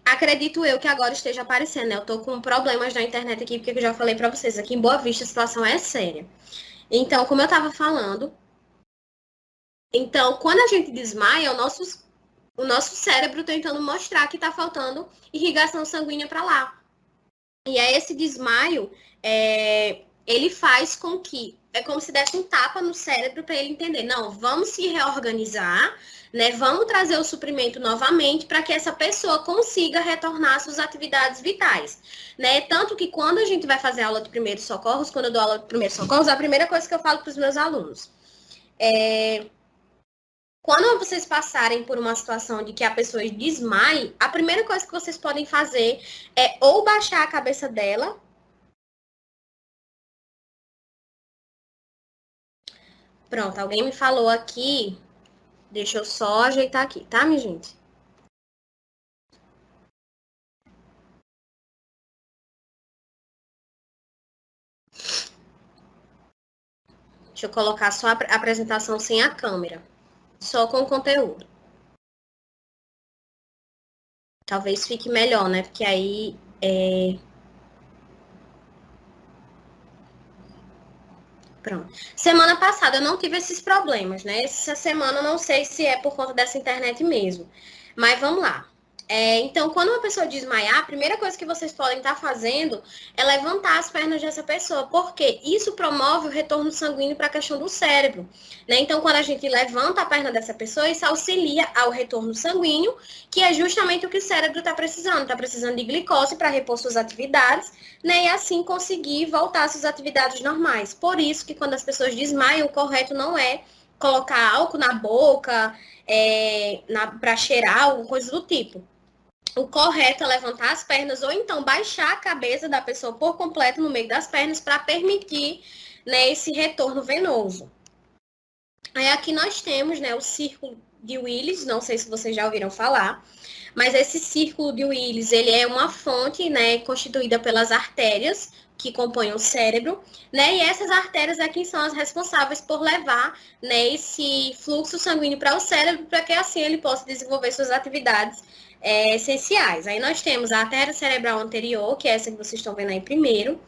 S1: Acredito eu que agora esteja aparecendo, né? Eu tô com problemas na internet aqui, porque eu já falei para vocês, aqui em Boa Vista a situação é séria. Então, como eu estava falando, então, quando a gente desmaia, o nosso cérebro tentando mostrar que está faltando irrigação sanguínea para lá. E aí, esse desmaio, ele faz com que, é como se desse um tapa no cérebro para ele entender, não, vamos se reorganizar, né? Vamos trazer o suprimento novamente para que essa pessoa consiga retornar às suas atividades vitais, né? Tanto que quando a gente vai fazer aula de primeiros socorros, quando eu dou aula de primeiros socorros, a primeira coisa que eu falo para os meus alunos quando vocês passarem por uma situação de que a pessoa desmaie, a primeira coisa que vocês podem fazer é ou baixar a cabeça dela. Pronto, alguém me falou aqui. Deixa eu só ajeitar aqui, tá, minha gente? Deixa eu colocar só a apresentação sem a câmera. Só com o conteúdo. Talvez fique melhor, né? Porque aí Pronto. Semana passada eu não tive esses problemas, né? Essa semana eu não sei se é por conta dessa internet mesmo. Mas vamos lá. Então, quando uma pessoa desmaiar, a primeira coisa que vocês podem estar fazendo é levantar as pernas dessa pessoa, porque isso promove o retorno sanguíneo para a questão do cérebro, né? Então, quando a gente levanta a perna dessa pessoa, isso auxilia ao retorno sanguíneo, que é justamente o que o cérebro está precisando de glicose para repor suas atividades, né? E assim conseguir voltar às suas atividades normais. Por isso que quando as pessoas desmaiam, o correto não é colocar álcool na boca, para cheirar, alguma coisa do tipo. O correto é levantar as pernas ou então baixar a cabeça da pessoa por completo no meio das pernas para permitir, né, esse retorno venoso. Aí aqui nós temos, né, o círculo de Willis, não sei se vocês já ouviram falar, mas esse círculo de Willis, ele é uma fonte, né, constituída pelas artérias que compõem o cérebro, né, e essas artérias é quem são as responsáveis por levar, né, esse fluxo sanguíneo para o cérebro, para que assim ele possa desenvolver suas atividades essenciais. Aí nós temos a artéria cerebral anterior, que é essa que vocês estão vendo aí primeiro.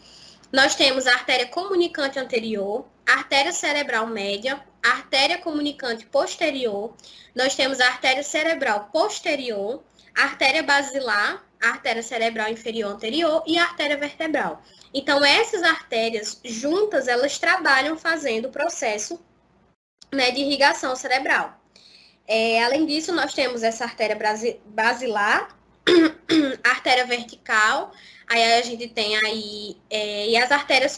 S1: Nós temos a artéria comunicante anterior, a artéria cerebral média, a artéria comunicante posterior. Nós temos a artéria cerebral posterior, a artéria basilar, a artéria cerebral inferior anterior e a artéria vertebral. Então, essas artérias juntas, elas trabalham fazendo o processo, né, de irrigação cerebral. Além disso, nós temos essa artéria basilar, artéria vertical, aí a gente tem aí, e as artérias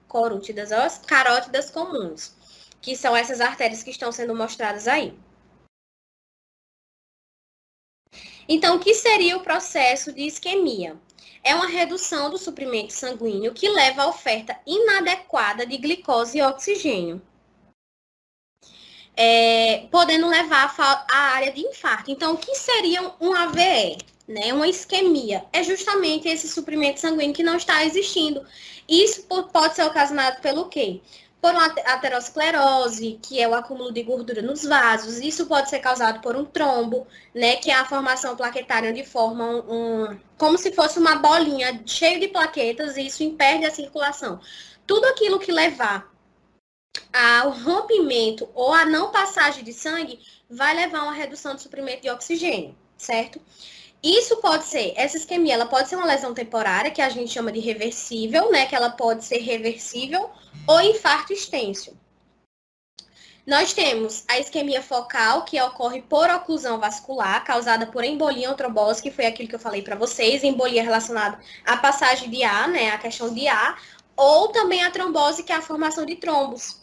S1: carótidas, as carótidas comuns, que são essas artérias que estão sendo mostradas aí. Então, o que seria o processo de isquemia? É uma redução do suprimento sanguíneo que leva à oferta inadequada de glicose e oxigênio. Podendo levar à área de infarto. Então, o que seria um AVE? né? Uma isquemia é justamente esse suprimento sanguíneo que não está existindo. Isso pode ser ocasionado pelo quê? Por uma aterosclerose, que é o acúmulo de gordura nos vasos. Isso pode ser causado por um trombo, né? Que é a formação plaquetária onde forma como se fosse uma bolinha cheia de plaquetas e isso impede a circulação. Tudo aquilo que levar ao rompimento ou à não passagem de sangue vai levar a uma redução do suprimento de oxigênio, certo? Isso pode ser, essa isquemia, ela pode ser uma lesão temporária, que a gente chama de reversível, né? Que ela pode ser reversível, ou infarto extenso. Nós temos a isquemia focal, que ocorre por oclusão vascular, causada por embolia ou trombose, que foi aquilo que eu falei para vocês, embolia relacionada à passagem de ar, né? A questão de ar, ou também a trombose, que é a formação de trombos.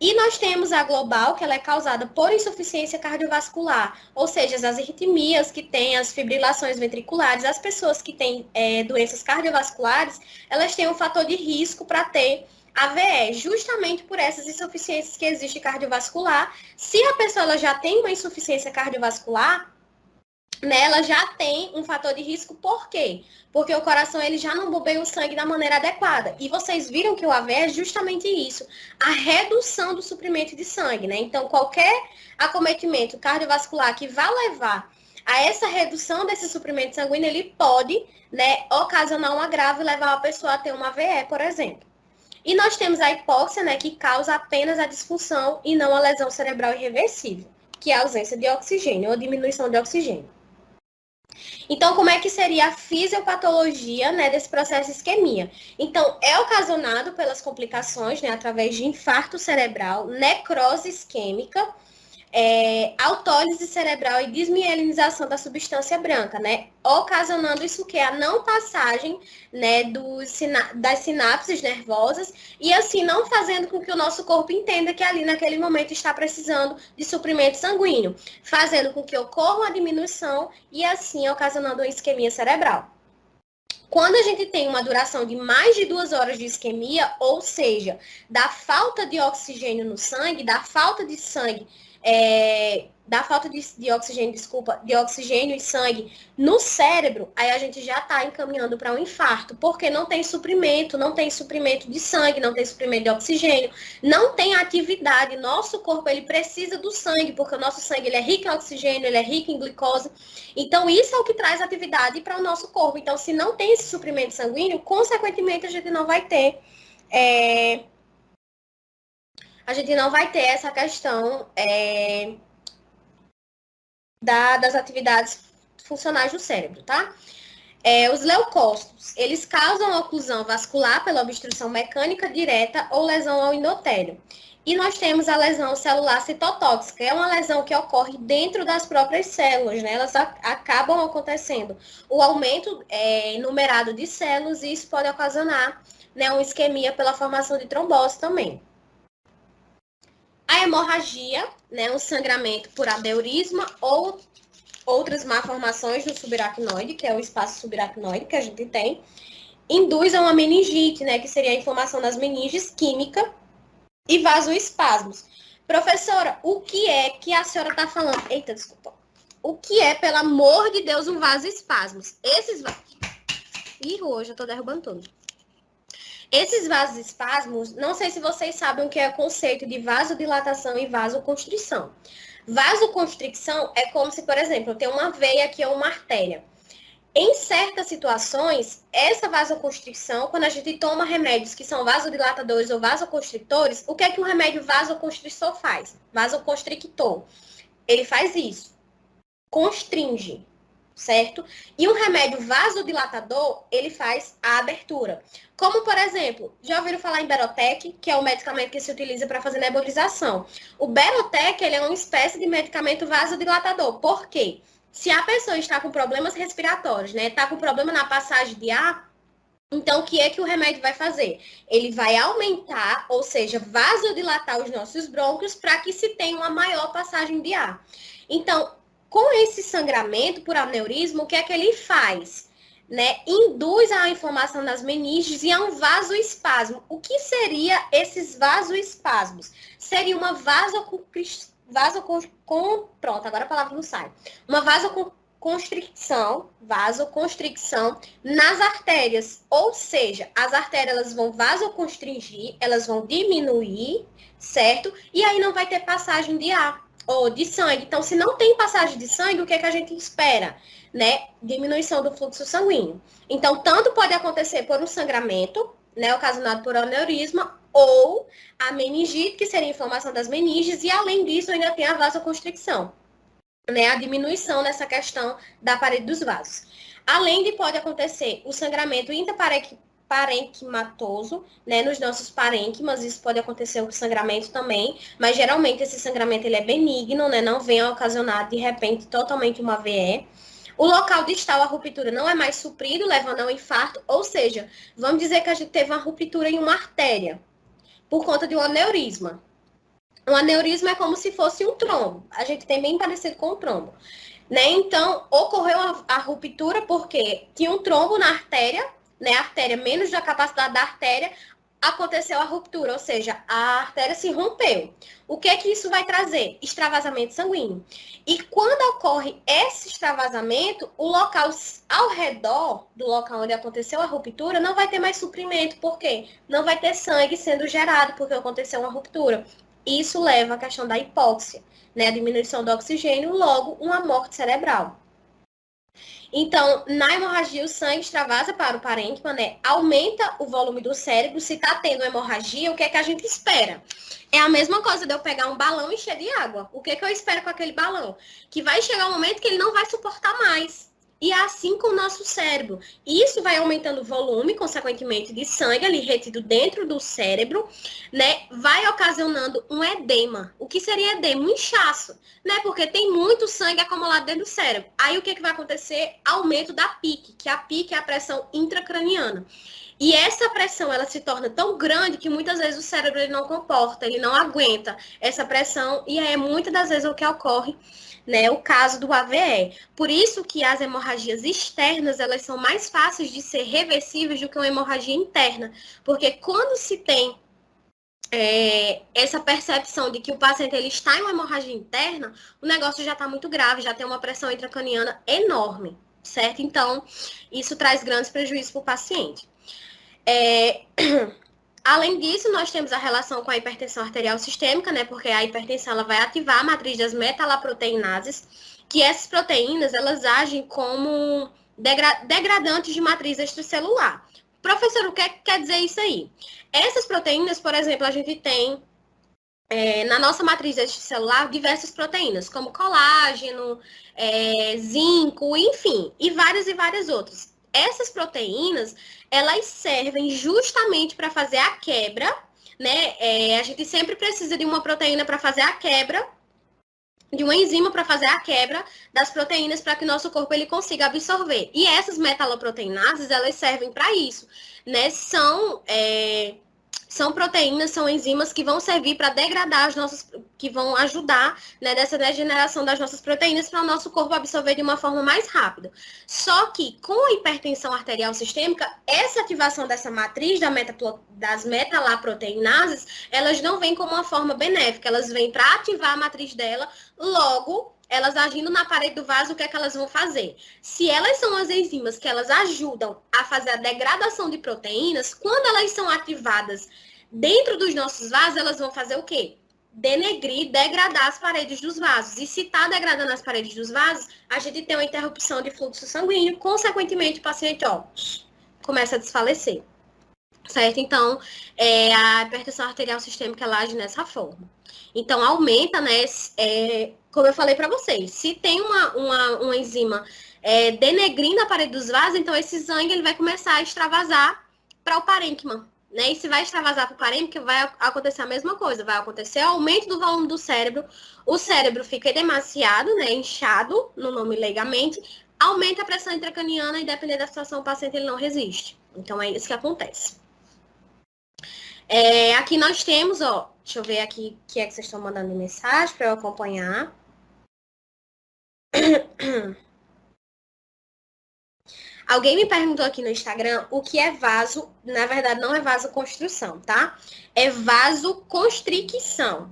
S1: E nós temos a global, que ela é causada por insuficiência cardiovascular, ou seja, as arritmias que têm, as fibrilações ventriculares, as pessoas que têm doenças cardiovasculares, elas têm um fator de risco para ter AVE, justamente por essas insuficiências que existe cardiovascular. Se a pessoa ela já tem uma insuficiência cardiovascular, né, ela já tem um fator de risco, por quê? Porque o coração ele já não bombeia o sangue da maneira adequada. E vocês viram que o AVE é justamente isso, a redução do suprimento de sangue, né? Então, qualquer acometimento cardiovascular que vá levar a essa redução desse suprimento sanguíneo, ele pode, né, ocasionar um agravo e levar a pessoa a ter uma AVE, por exemplo. E nós temos a hipóxia, né, que causa apenas a disfunção e não a lesão cerebral irreversível, que é a ausência de oxigênio ou diminuição de oxigênio. Então, como é que seria a fisiopatologia, né, desse processo de isquemia? Então, é ocasionado pelas complicações, né, através de infarto cerebral, necrose isquêmica, autólise cerebral e desmielinização da substância branca, né? Ocasionando isso que é a não passagem, né, das sinapses nervosas e assim não fazendo com que o nosso corpo entenda que ali naquele momento está precisando de suprimento sanguíneo, fazendo com que ocorra uma diminuição e assim ocasionando uma isquemia cerebral. Quando a gente tem uma duração de mais de 2 horas de isquemia, ou seja, da falta de oxigênio no sangue, da falta de sangue, da falta de oxigênio, de oxigênio e sangue no cérebro, aí a gente já está encaminhando para um infarto, porque não tem suprimento de sangue, não tem suprimento de oxigênio, não tem atividade. Nosso corpo, ele precisa do sangue, porque o nosso sangue ele é rico em oxigênio, ele é rico em glicose. Então, isso é o que traz atividade para o nosso corpo. Então, se não tem esse suprimento sanguíneo, consequentemente, a gente não vai ter essa questão das atividades funcionais do cérebro, tá? Os leucócitos, eles causam oclusão vascular pela obstrução mecânica direta ou lesão ao endotélio. E nós temos a lesão celular citotóxica, é uma lesão que ocorre dentro das próprias células, né? Elas acabam acontecendo o aumento numerado de células e isso pode ocasionar, né, uma isquemia pela formação de trombose também. A hemorragia, né, um sangramento por aneurisma ou outras malformações no subaracnoide, que é o espaço subaracnoide que a gente tem, induz a uma meningite, né, que seria a inflamação das meninges química e vasoespasmos. Professora, o que é que a senhora está falando? Eita, desculpa. O que é, pelo amor de Deus, um vasoespasmos? Ih, hoje eu tô derrubando tudo. Esses vasoespasmos, não sei se vocês sabem o que é o conceito de vasodilatação e vasoconstrição. Vasoconstricção é como se, por exemplo, eu tenho uma veia que é uma artéria. Em certas situações, essa vasoconstricção, quando a gente toma remédios que são vasodilatadores ou vasoconstrictores, o que é que um remédio vasoconstrictor faz? Vasoconstrictor. Ele faz isso. Constringe, certo? E um remédio vasodilatador, ele faz a abertura. Como, por exemplo, já ouviram falar em Berotec, que é o medicamento que se utiliza para fazer nebulização. O Berotec, ele é uma espécie de medicamento vasodilatador. Por quê? Se a pessoa está com problemas respiratórios, né, está com problema na passagem de ar, então o que é que o remédio vai fazer? Ele vai aumentar, ou seja, vasodilatar os nossos brônquios para que se tenha uma maior passagem de ar. Então, com esse sangramento por aneurisma, o que é que ele faz? Né, induz a inflamação das meninges e a um vasoespasmo. O que seria esses vasoespasmos? Seria uma pronto, agora a palavra não sai. Uma vasoconstricção nas artérias. Ou seja, as artérias elas vão vasoconstringir, elas vão diminuir, certo? E aí não vai ter passagem de ar ou de sangue. Então, se não tem passagem de sangue, o que é que a gente espera? Né? Diminuição do fluxo sanguíneo. Então, tanto pode acontecer por um sangramento, né, ocasionado por aneurisma, ou a meningite, que seria a inflamação das meninges, e além disso ainda tem a vasoconstricção, né, a diminuição nessa questão da parede dos vasos. Além de pode acontecer o sangramento intraparenquimatoso, né, nos nossos parênquimas, isso pode acontecer o sangramento também, mas geralmente esse sangramento ele é benigno, né, não vem a ocasionar de repente totalmente uma AVE. O local distal, a ruptura não é mais suprido, levando ao infarto, ou seja, vamos dizer que a gente teve uma ruptura em uma artéria, por conta de um aneurisma. Um aneurisma é como se fosse um trombo. A gente tem bem parecido com um trombo. Né? Então, ocorreu a ruptura porque tinha um trombo na artéria, né? A artéria menos da capacidade da artéria, aconteceu a ruptura, ou seja, a artéria se rompeu. O que é que isso vai trazer? Extravasamento sanguíneo. E quando ocorre esse extravasamento, o local ao redor do local onde aconteceu a ruptura não vai ter mais suprimento. Por quê? Não vai ter sangue sendo gerado porque aconteceu uma ruptura. Isso leva à questão da hipóxia, né? A diminuição do oxigênio, logo uma morte cerebral. Então, na hemorragia, o sangue extravasa para o parênquima, né? Aumenta o volume do cérebro. Se está tendo hemorragia, o que é que a gente espera? É a mesma coisa de eu pegar um balão e encher de água. O que é que eu espero com aquele balão? Que vai chegar um momento que ele não vai suportar mais. E é assim com o nosso cérebro. Isso vai aumentando o volume, consequentemente, de sangue ali retido dentro do cérebro, né? Vai ocasionando um edema. O que seria edema? Um inchaço, né? Porque tem muito sangue acumulado dentro do cérebro. Aí o que, que vai acontecer? Aumento da PIC, que a PIC é a pressão intracraniana. E essa pressão, ela se torna tão grande que muitas vezes o cérebro ele não comporta, ele não aguenta essa pressão. E é muitas das vezes o que ocorre, né, o caso do AVE. Por isso que as hemorragias externas, elas são mais fáceis de ser reversíveis do que uma hemorragia interna. Porque quando se tem essa percepção de que o paciente ele está em uma hemorragia interna, o negócio já está muito grave, já tem uma pressão intracraniana enorme, certo? Então, isso traz grandes prejuízos para o paciente. Além disso, nós temos a relação com a hipertensão arterial sistêmica, né? Porque a hipertensão ela vai ativar a matriz das metalaproteinases, que essas proteínas elas agem como degradantes de matriz extracelular. Professor, o que quer dizer isso aí? Essas proteínas, por exemplo, a gente tem na nossa matriz extracelular diversas proteínas, como colágeno, zinco, enfim, e várias outras. Essas proteínas, elas servem justamente para fazer a quebra, né? A gente sempre precisa de uma proteína para fazer a quebra, de uma enzima para fazer a quebra das proteínas para que o nosso corpo ele consiga absorver. E essas metaloproteinases, elas servem para isso, né? São proteínas, são enzimas que vão servir para degradar as nossas, que vão ajudar, né, nessa degeneração das nossas proteínas para o nosso corpo absorver de uma forma mais rápida. Só que com a hipertensão arterial sistêmica, essa ativação dessa matriz das metalaproteinases, elas não vêm como uma forma benéfica, elas vêm para ativar a matriz dela, logo elas agindo na parede do vaso, o que é que elas vão fazer? Se elas são as enzimas que elas ajudam a fazer a degradação de proteínas, quando elas são ativadas dentro dos nossos vasos, elas vão fazer o quê? Denegrir, degradar as paredes dos vasos. E se está degradando as paredes dos vasos, a gente tem uma interrupção de fluxo sanguíneo, consequentemente o paciente começa a desfalecer. Certo? Então, a hipertensão arterial sistêmica ela age nessa forma. Então, aumenta, né? Como eu falei para vocês, se tem uma enzima denegrindo a parede dos vasos, então esse sangue ele vai começar a extravasar para o parênquima. Né? E se vai extravasar para o parênquima, vai acontecer a mesma coisa. Vai acontecer aumento do volume do cérebro, o cérebro fica demasiado, né, inchado, no nome leigamente, aumenta a pressão intracraniana e, dependendo da situação, o paciente ele não resiste. Então, é isso que acontece. Aqui nós temos, deixa eu ver aqui o que é que vocês estão mandando de mensagem para eu acompanhar. Alguém me perguntou aqui no Instagram o que é vaso. Na verdade, não é vasoconstrução, tá? É vasoconstricção.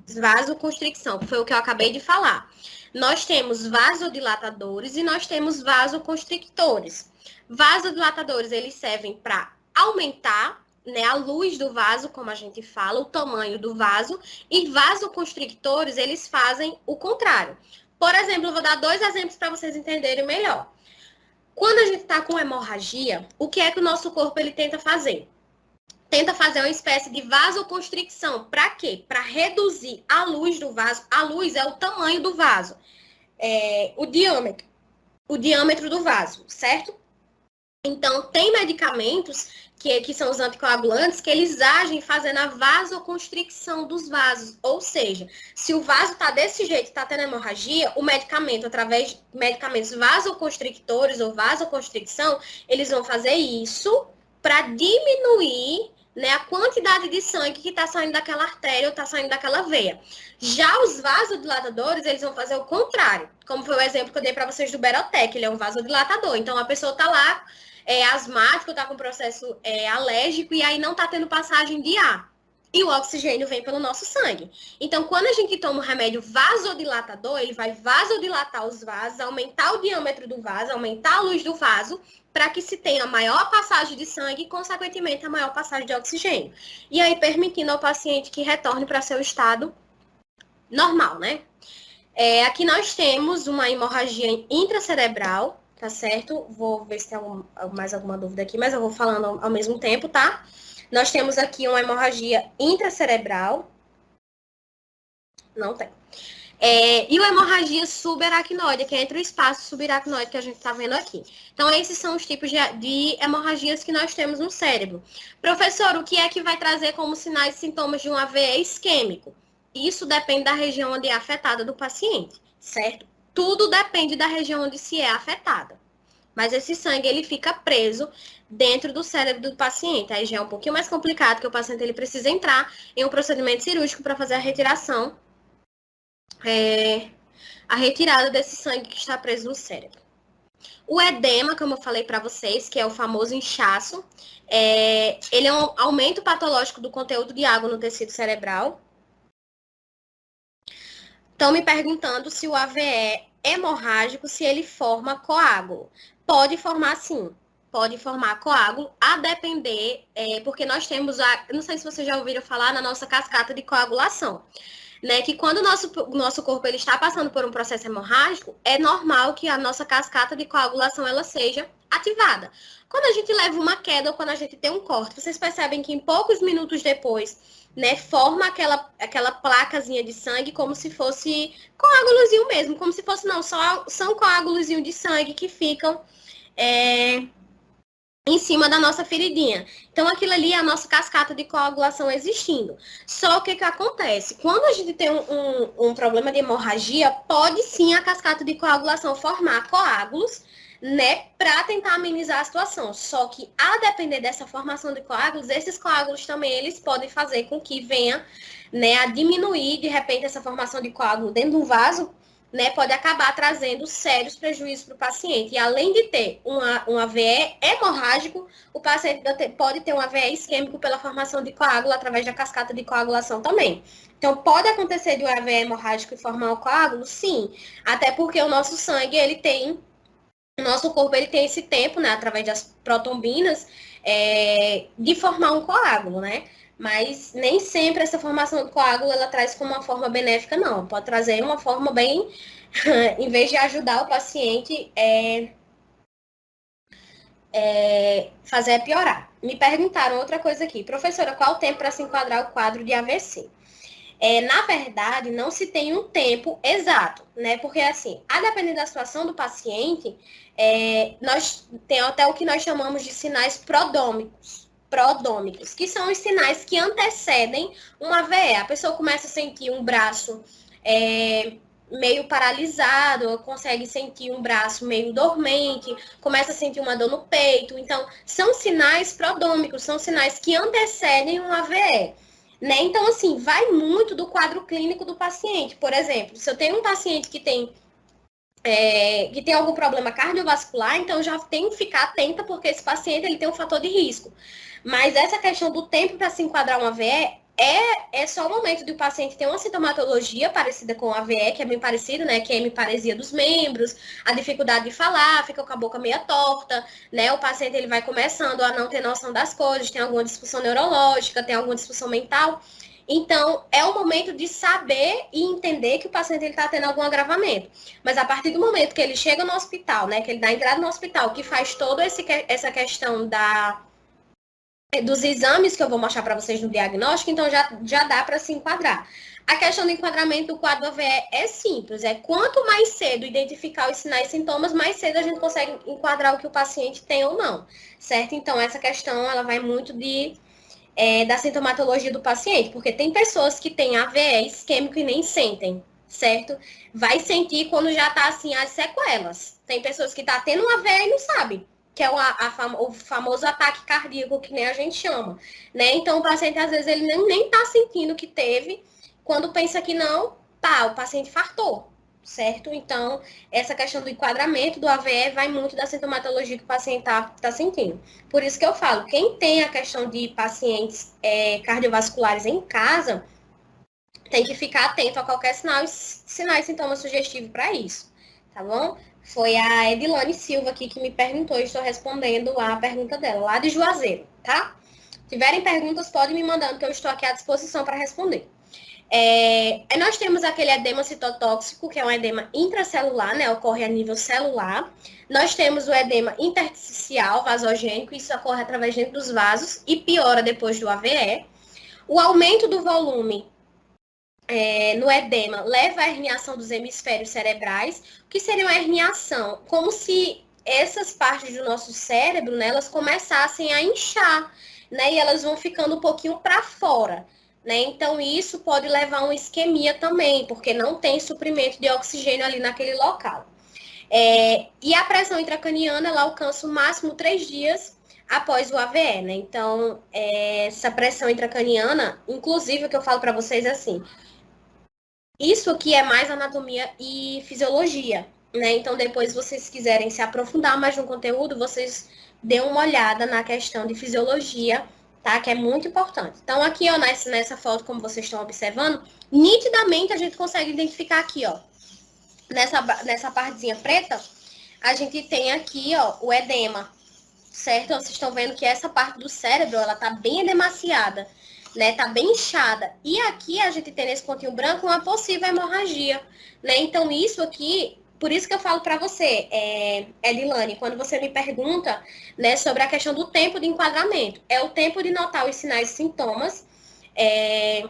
S1: vasoconstricção, que foi o que eu acabei de falar. Nós temos vasodilatadores e nós temos vasoconstrictores. Vasodilatadores, eles servem para aumentar, né, a luz do vaso, como a gente fala, o tamanho do vaso, e vasoconstrictores, eles fazem o contrário. Por exemplo, eu vou dar 2 exemplos para vocês entenderem melhor. Quando a gente está com hemorragia, o que é que o nosso corpo ele tenta fazer? Tenta fazer uma espécie de vasoconstricção. Para quê? Para reduzir a luz do vaso. A luz é o tamanho do vaso, o diâmetro do vaso, certo? Então, tem medicamentos que são os anticoagulantes, que eles agem fazendo a vasoconstricção dos vasos. Ou seja, se o vaso está desse jeito, está tendo hemorragia, o medicamento, através de medicamentos vasoconstrictores ou vasoconstricção, eles vão fazer isso para diminuir, né, a quantidade de sangue que está saindo daquela artéria ou está saindo daquela veia. Já os vasodilatadores, eles vão fazer o contrário. Como foi o exemplo que eu dei para vocês do Berotec, ele é um vasodilatador. Então, a pessoa está lá, asmático, está com processo alérgico e aí não está tendo passagem de ar. E o oxigênio vem pelo nosso sangue. Então, quando a gente toma um remédio vasodilatador, ele vai vasodilatar os vasos, aumentar o diâmetro do vaso, aumentar a luz do vaso, para que se tenha maior passagem de sangue e, consequentemente, a maior passagem de oxigênio. E aí, permitindo ao paciente que retorne para seu estado normal, né? Aqui nós temos uma hemorragia intracerebral, tá certo? Vou ver se tem mais alguma dúvida aqui, mas eu vou falando ao mesmo tempo, tá? Nós temos aqui uma hemorragia intracerebral. Não tem. E uma hemorragia subaracnoide, que é entre o espaço subaracnoide que a gente está vendo aqui. Então, esses são os tipos de hemorragias que nós temos no cérebro. Professor, o que é que vai trazer como sinais e sintomas de um AVE isquêmico? Isso depende da região onde é afetada do paciente, certo? Tudo depende da região onde se é afetada. Mas esse sangue, ele fica preso dentro do cérebro do paciente. Aí já é um pouquinho mais complicado, porque o paciente ele precisa entrar em um procedimento cirúrgico para fazer a retiração, a retirada desse sangue que está preso no cérebro. O edema, como eu falei para vocês, que é o famoso inchaço, ele é um aumento patológico do conteúdo de água no tecido cerebral. Estão me perguntando se o AVE é hemorrágico, se ele forma coágulo. Pode formar sim, pode formar coágulo, a depender, porque nós temos, não sei se vocês já ouviram falar na nossa cascata de coagulação, né? Que quando o nosso corpo ele está passando por um processo hemorrágico, é normal que a nossa cascata de coagulação ela seja ativada. Quando a gente leva uma queda ou quando a gente tem um corte, vocês percebem que em poucos minutos depois, né, forma aquela placazinha de sangue como se fosse coágulozinho mesmo, como se fosse, não, só são coágulozinho de sangue que ficam em cima da nossa feridinha. Então, aquilo ali é a nossa cascata de coagulação existindo. Só o que acontece? Quando a gente tem um problema de hemorragia, pode sim a cascata de coagulação formar coágulos, né, para tentar amenizar a situação. Só que, a depender dessa formação de coágulos, esses coágulos também, eles podem fazer com que venha, né, a diminuir, de repente, essa formação de coágulo dentro do vaso, né, pode acabar trazendo sérios prejuízos para o paciente. E além de ter um AVE hemorrágico, o paciente pode ter um AVE isquêmico pela formação de coágulo através da cascata de coagulação também. Então, pode acontecer de um AVE hemorrágico e formar um coágulo? Sim. Até porque o nosso sangue, o nosso corpo ele tem esse tempo, né, através das protombinas, de formar um coágulo, né? Mas nem sempre essa formação do coágulo ela traz como uma forma benéfica, não. Pode trazer uma forma bem, em vez de ajudar o paciente, fazer piorar. Me perguntaram outra coisa aqui. Professora, qual o tempo para se enquadrar o quadro de AVC? Na verdade, não se tem um tempo exato, né? Porque, assim, a depender da situação do paciente, nós tem até o que nós chamamos de sinais prodômicos, que são os sinais que antecedem um AVE. A pessoa começa a sentir um braço meio paralisado, consegue sentir um braço meio dormente, começa a sentir uma dor no peito. Então, são sinais prodômicos, são sinais que antecedem um AVE. Né? Então, assim, vai muito do quadro clínico do paciente. Por exemplo, se eu tenho um paciente que tem algum problema cardiovascular, então eu já tenho que ficar atenta, porque esse paciente ele tem um fator de risco. Mas essa questão do tempo para se enquadrar um AVE É só o momento do paciente ter uma sintomatologia parecida com a AVE, que é bem parecido, né? Que é a hemiparesia dos membros, a dificuldade de falar, fica com a boca meio torta, né? O paciente ele vai começando a não ter noção das coisas, tem alguma disfunção neurológica, tem alguma disfunção mental. Então, é o momento de saber e entender que o paciente está tendo algum agravamento. Mas a partir do momento que ele chega no hospital, né? Que ele dá entrada no hospital, que faz toda essa questão dos exames que eu vou mostrar para vocês no diagnóstico, então já dá para se enquadrar. A questão do enquadramento do quadro AVE é simples, é quanto mais cedo identificar os sinais e sintomas, mais cedo a gente consegue enquadrar o que o paciente tem ou não, certo? Então, essa questão, ela vai muito da sintomatologia do paciente, porque tem pessoas que têm AVE isquêmico e nem sentem, certo? Vai sentir quando já tá, assim, as sequelas. Tem pessoas que tá tendo um AVE e não sabe, que é o famoso ataque cardíaco, que nem a gente chama, né? Então, o paciente, às vezes, ele nem tá sentindo que teve, quando pensa que não, tá, o paciente fartou, certo? Então, essa questão do enquadramento do AVE vai muito da sintomatologia que o paciente tá sentindo. Por isso que eu falo, quem tem a questão de pacientes cardiovasculares em casa, tem que ficar atento a qualquer sinal e sintoma sugestivo para isso, tá bom? Foi a Edilane Silva aqui que me perguntou e estou respondendo a pergunta dela, lá de Juazeiro, tá? Se tiverem perguntas, podem me mandando, que eu estou aqui à disposição para responder. Nós temos aquele edema citotóxico, que é um edema intracelular, né? Ocorre a nível celular. Nós temos o edema intersticial, vasogênico, isso ocorre através dentro dos vasos e piora depois do AVE. O aumento do volume no edema leva à herniação dos hemisférios cerebrais. O que seria uma herniação? Como se essas partes do nosso cérebro, né, elas começassem a inchar, né? E elas vão ficando um pouquinho para fora. Né? Então, isso pode levar a uma isquemia também, porque não tem suprimento de oxigênio ali naquele local. E a pressão intracraniana, ela alcança o máximo 3 dias após o AVE, né? Então, essa pressão intracraniana, inclusive, o que eu falo para vocês é assim, isso aqui é mais anatomia e fisiologia, né? Então, depois, vocês quiserem se aprofundar mais no conteúdo, vocês dêem uma olhada na questão de fisiologia, tá? Que é muito importante. Então, aqui, ó, nessa foto, como vocês estão observando, nitidamente a gente consegue identificar aqui, ó, nessa partezinha preta, a gente tem aqui, ó, o edema, certo? Vocês estão vendo que essa parte do cérebro, ela tá bem edemaciada, né? Tá bem inchada. E aqui a gente tem nesse pontinho branco uma possível hemorragia, né? Então, isso aqui, por isso que eu falo para você, Edilane, quando você me pergunta, né, sobre a questão do tempo de enquadramento, é o tempo de notar os sinais e sintomas, é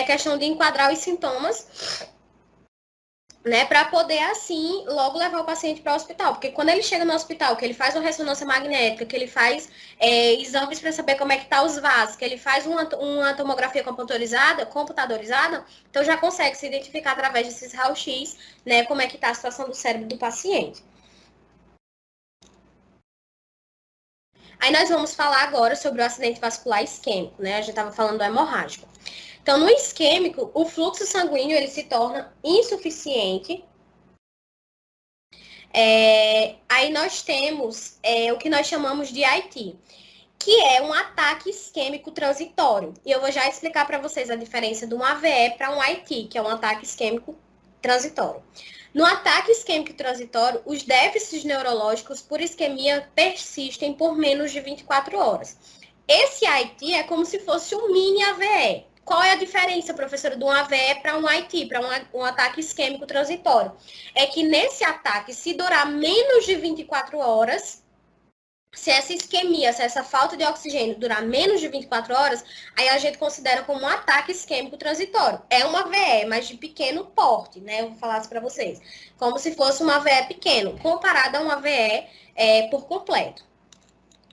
S1: questão de enquadrar os sintomas, né, para poder, assim, logo levar o paciente para o hospital. Porque quando ele chega no hospital, que ele faz uma ressonância magnética, que ele faz exames para saber como é que tá os vasos, que ele faz uma tomografia computadorizada, então já consegue se identificar através desses raio-x, né, como é que tá a situação do cérebro do paciente. Aí nós vamos falar agora sobre o acidente vascular isquêmico, né? A gente estava falando do hemorrágico. Então, no isquêmico, o fluxo sanguíneo ele se torna insuficiente. Aí nós temos o que nós chamamos de IT, que é um ataque isquêmico transitório. E eu vou já explicar para vocês a diferença de um AVE para um IT, que é um ataque isquêmico transitório. No ataque isquêmico transitório, os déficits neurológicos por isquemia persistem por menos de 24 horas. Esse IT é como se fosse um mini AVE. Qual é a diferença, professora, de um AVE para um IT, para um ataque isquêmico transitório? É que nesse ataque, se durar menos de 24 horas, se essa isquemia, se essa falta de oxigênio durar menos de 24 horas, aí a gente considera como um ataque isquêmico transitório. É uma AVE, mas de pequeno porte, né? Eu vou falar isso para vocês. Como se fosse uma AVE pequeno, comparada a uma AVE por completo.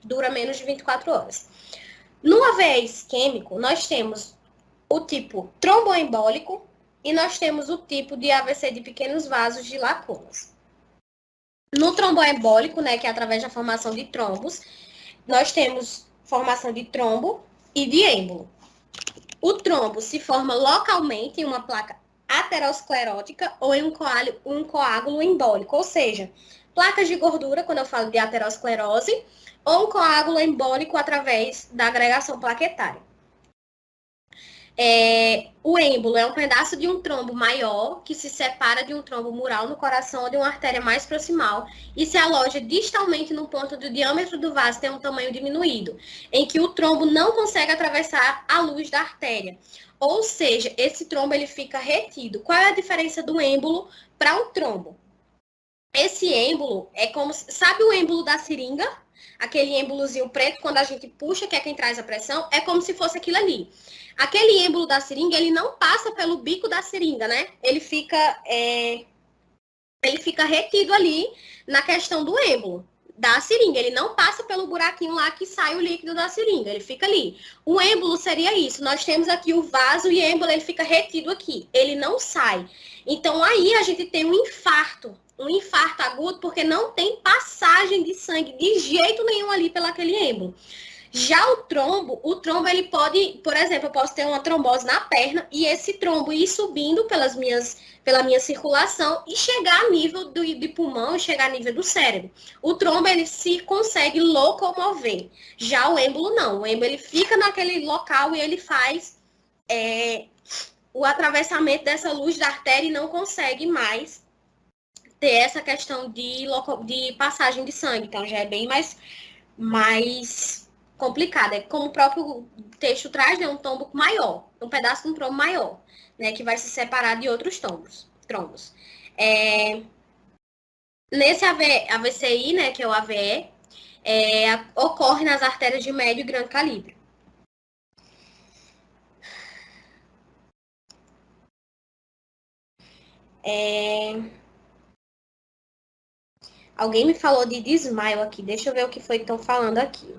S1: Dura menos de 24 horas. No AVE isquêmico, nós temos o tipo tromboembólico e nós temos o tipo de AVC de pequenos vasos de lacunas. No tromboembólico, né, que é através da formação de trombos, nós temos formação de trombo e de êmbolo. O trombo se forma localmente em uma placa aterosclerótica ou em um coágulo embólico, ou seja, placas de gordura, quando eu falo de aterosclerose, ou um coágulo embólico através da agregação plaquetária. O êmbolo é um pedaço de um trombo maior que se separa de um trombo mural no coração ou de uma artéria mais proximal e se aloja distalmente no ponto do diâmetro do vaso tem um tamanho diminuído, em que o trombo não consegue atravessar a luz da artéria. Ou seja, esse trombo ele fica retido. Qual é a diferença do êmbolo para um trombo? Esse êmbolo é como, sabe o êmbolo da seringa? Aquele êmbolozinho preto, quando a gente puxa, que é quem traz a pressão, é como se fosse aquilo ali. Aquele êmbolo da seringa, ele não passa pelo bico da seringa, né? Ele fica retido ali na questão do êmbolo da seringa. Ele não passa pelo buraquinho lá que sai o líquido da seringa, ele fica ali. O êmbolo seria isso. Nós temos aqui o vaso e o êmbolo, ele fica retido aqui. Ele não sai. Então, aí a gente tem um infarto agudo, porque não tem passagem de sangue de jeito nenhum ali pelaquele êmbolo. Já o trombo ele pode, por exemplo, eu posso ter uma trombose na perna e esse trombo ir subindo pela minha circulação e chegar a nível de pulmão, chegar a nível do cérebro. O trombo, ele se consegue locomover. Já o êmbolo, não. O êmbolo, ele fica naquele local e ele faz o atravessamento dessa luz da artéria e não consegue mais ter essa questão de passagem de sangue. Então, já é bem mais complicado. É como o próprio texto traz, né, um tombo maior, um pedaço de um trombo maior, né, que vai se separar de outros trombos. Nesse AVCI, né, que é o AVE, ocorre nas artérias de médio e grande calibre. Alguém me falou de desmaio aqui. Deixa eu ver o que foi que estão falando aqui.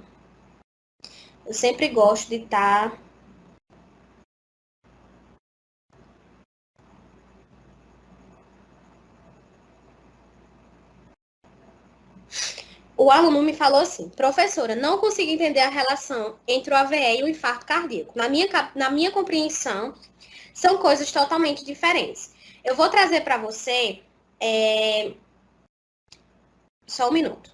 S1: Eu sempre gosto de estar... O aluno me falou assim, professora, não consigo entender a relação entre o AVE e o infarto cardíaco. Na minha compreensão, são coisas totalmente diferentes. Eu vou trazer para você... Só um minuto.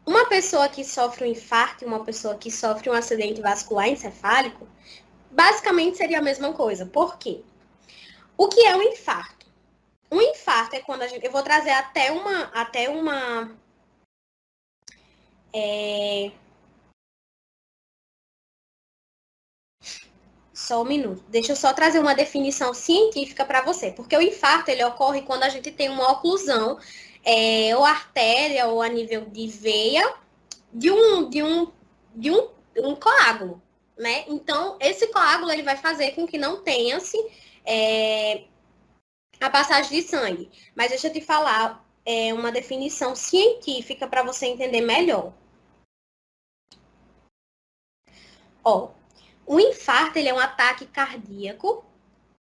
S1: Uma pessoa que sofre um infarto e uma pessoa que sofre um acidente vascular encefálico, basicamente seria a mesma coisa. Por quê? O que é um infarto? Um infarto é quando a gente... Eu vou trazer até uma Só um minuto. Deixa eu só trazer uma definição científica para você. Porque o infarto, ele ocorre quando a gente tem uma oclusão, ou artéria, ou a nível de veia, de um coágulo, né? Então, esse coágulo, ele vai fazer com que não tenha-se a passagem de sangue. Mas deixa eu te falar uma definição científica para você entender melhor. O infarto, ele é um ataque cardíaco,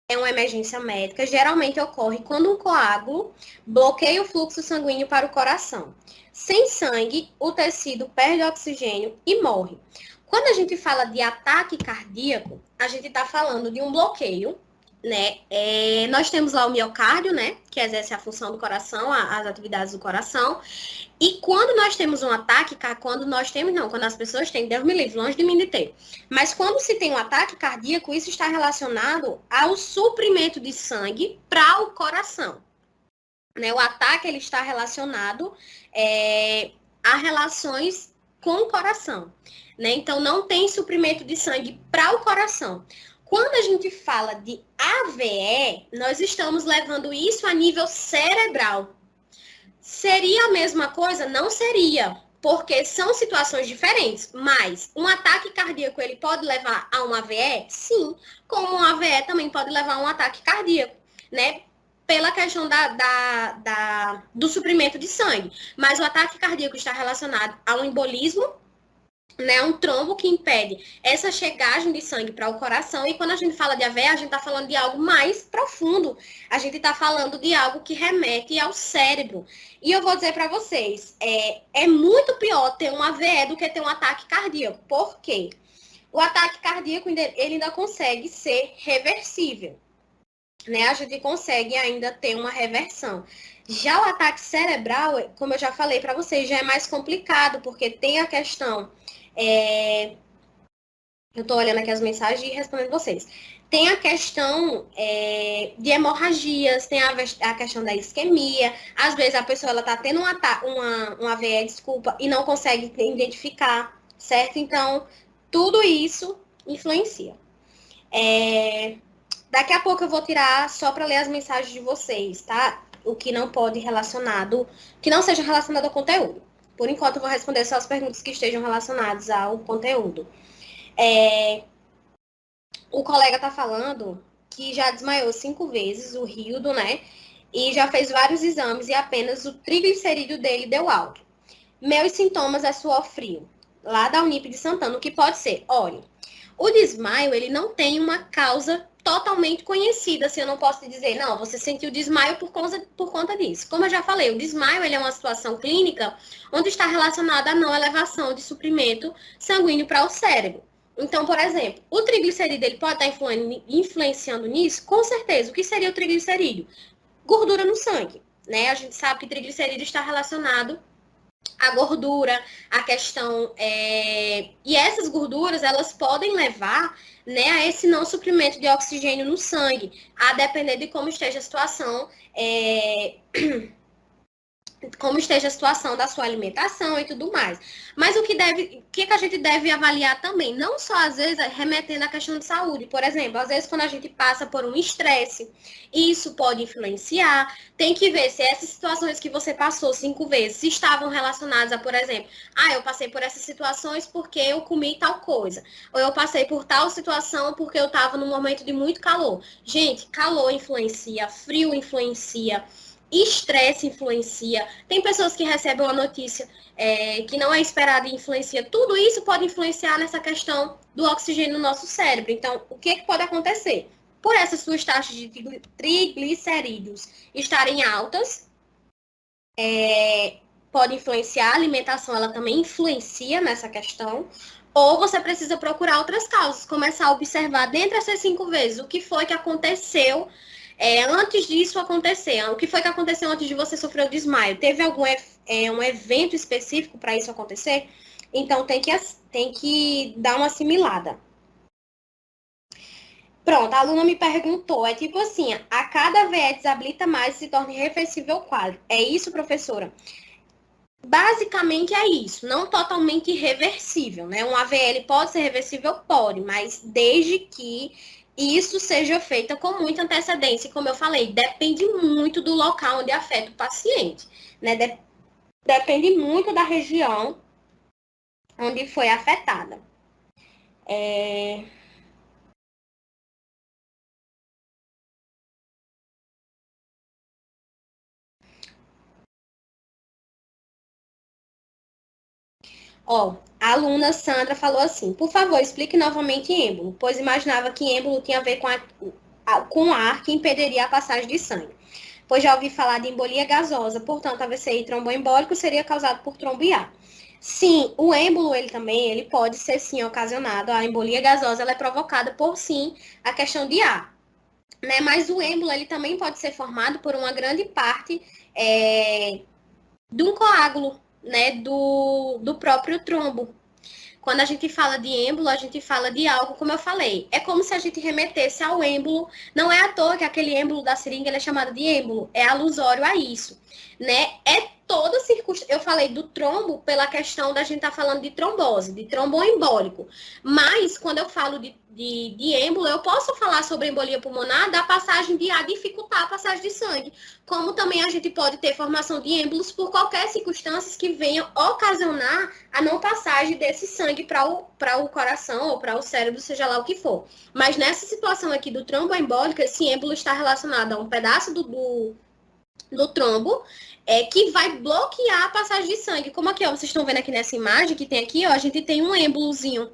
S1: é uma emergência médica, geralmente ocorre quando um coágulo bloqueia o fluxo sanguíneo para o coração. Sem sangue, o tecido perde oxigênio e morre. Quando a gente fala de ataque cardíaco, a gente está falando de um bloqueio, né? Nós temos lá o miocárdio, né? Que exerce a função do coração, as atividades do coração. E quando nós temos um ataque, quando as pessoas têm, Deus me livre, longe de mim de ter. Mas quando se tem um ataque cardíaco, isso está relacionado ao suprimento de sangue para o coração. Né? O ataque, ele está relacionado a relações com o coração. Né? Então, não tem suprimento de sangue para o coração. Quando a gente fala de AVE, nós estamos levando isso a nível cerebral. Seria a mesma coisa? Não seria, porque são situações diferentes, mas um ataque cardíaco, ele pode levar a um AVE? Sim, como um AVE também pode levar a um ataque cardíaco, né? Pela questão do suprimento de sangue. Mas o ataque cardíaco está relacionado a um embolismo né, um trombo que impede essa chegagem de sangue para o coração. E quando a gente fala de AVE, a gente está falando de algo mais profundo. A gente está falando de algo que remete ao cérebro. E eu vou dizer para vocês, é muito pior ter um AVE do que ter um ataque cardíaco. Por quê? O ataque cardíaco, ele ainda consegue ser reversível, né? A gente consegue ainda ter uma reversão. Já o ataque cerebral, como eu já falei para vocês, já é mais complicado, porque tem a questão. Eu estou olhando aqui as mensagens e respondendo vocês. Tem a questão de hemorragias, tem a questão da isquemia. Às vezes a pessoa ela está tendo um AVE, desculpa, e não consegue identificar, certo? Então, tudo isso influencia. Daqui a pouco eu vou tirar só para ler as mensagens de vocês, tá? O que não pode que não seja relacionado ao conteúdo. Por enquanto, eu vou responder só as perguntas que estejam relacionadas ao conteúdo. O colega tá falando que já desmaiou 5 vezes, o Rildo, né? E já fez vários exames e apenas o triglicerídeo dele deu alto. Meus sintomas é suor frio, lá da Unip de Santana. O que pode ser? Olha, o desmaio, ele não tem uma causa totalmente conhecida, assim, eu não posso te dizer, não, você sentiu desmaio por conta disso. Como eu já falei, o desmaio, ele é uma situação clínica onde está relacionada à não elevação de suprimento sanguíneo para o cérebro. Então, por exemplo, o triglicerídeo, ele pode estar influenciando nisso? Com certeza. O que seria o triglicerídeo? Gordura no sangue, né? A gente sabe que triglicerídeo está relacionado a gordura, a questão... E essas gorduras, elas podem levar, né, a esse não suprimento de oxigênio no sangue, a depender de como esteja a situação... como esteja a situação da sua alimentação e tudo mais. Mas o que a gente deve avaliar também, não só às vezes remetendo à questão de saúde, por exemplo, às vezes quando a gente passa por um estresse, isso pode influenciar, tem que ver se essas situações que você passou 5 vezes estavam relacionadas a, por exemplo, eu passei por essas situações porque eu comi tal coisa, ou eu passei por tal situação porque eu estava num momento de muito calor. Gente, calor influencia, frio influencia, estresse influencia, tem pessoas que recebem uma notícia que não é esperada e influencia. Tudo isso pode influenciar nessa questão do oxigênio no nosso cérebro. Então, o que pode acontecer? Por essas suas taxas de triglicerídeos estarem altas, pode influenciar, a alimentação ela também influencia nessa questão, ou você precisa procurar outras causas, começar a observar dentro dessas 5 vezes o que foi que aconteceu antes disso acontecer. O que foi que aconteceu antes de você sofrer o desmaio? Teve algum um evento específico para isso acontecer? Então, tem que dar uma assimilada. Pronto, a aluna me perguntou, tipo assim, a cada VE desabilita mais e se torna irreversível o quadro. É isso, professora? Basicamente é isso, não totalmente irreversível, né? Um AVL pode ser reversível? Pode, mas desde que isso seja feito com muita antecedência. Como eu falei, depende muito do local onde afeta o paciente, né? Depende muito da região onde foi afetada. A aluna Sandra falou assim, por favor, explique novamente êmbolo, pois imaginava que êmbolo tinha a ver com ar que impediria a passagem de sangue. Pois já ouvi falar de embolia gasosa, portanto, AVC tromboembólico seria causado por trombo e ar. Sim, o êmbolo, ele pode ser, sim, ocasionado. A embolia gasosa, ela é provocada por, sim, a questão de ar. Né? Mas o êmbolo, ele também pode ser formado por uma grande parte de um coágulo, né, do próprio trombo. Quando a gente fala de êmbolo, a gente fala de algo, como eu falei, é como se a gente remetesse ao êmbolo. Não é à toa que aquele êmbolo da seringa ele é chamado de êmbolo, é alusório a isso, né? É toda circunstância. Eu falei do trombo pela questão da gente estar falando de trombose, de tromboembólico. Mas quando eu falo de êmbolo, eu posso falar sobre embolia pulmonar da passagem de ar, dificultar a passagem de sangue. Como também a gente pode ter formação de êmbolos por qualquer circunstância que venha ocasionar a não passagem desse sangue para o coração ou para o cérebro, seja lá o que for. Mas nessa situação aqui do tromboembólico, esse êmbolo está relacionado a um pedaço do trombo, que vai bloquear a passagem de sangue. Como aqui, ó, vocês estão vendo aqui nessa imagem que tem aqui, ó, a gente tem um êmbolozinho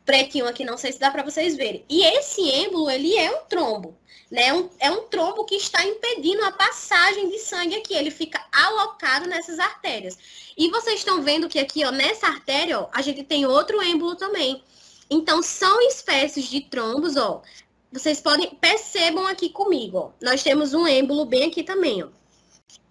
S1: pretinho aqui, não sei se dá para vocês verem. E esse êmbolo, ele é um trombo, né? É um trombo que está impedindo a passagem de sangue aqui. Ele fica alocado nessas artérias. E vocês estão vendo que aqui, ó, nessa artéria, ó, a gente tem outro êmbolo também. Então, são espécies de trombos, ó. Vocês percebam aqui comigo, ó. Nós temos um êmbolo bem aqui também, ó.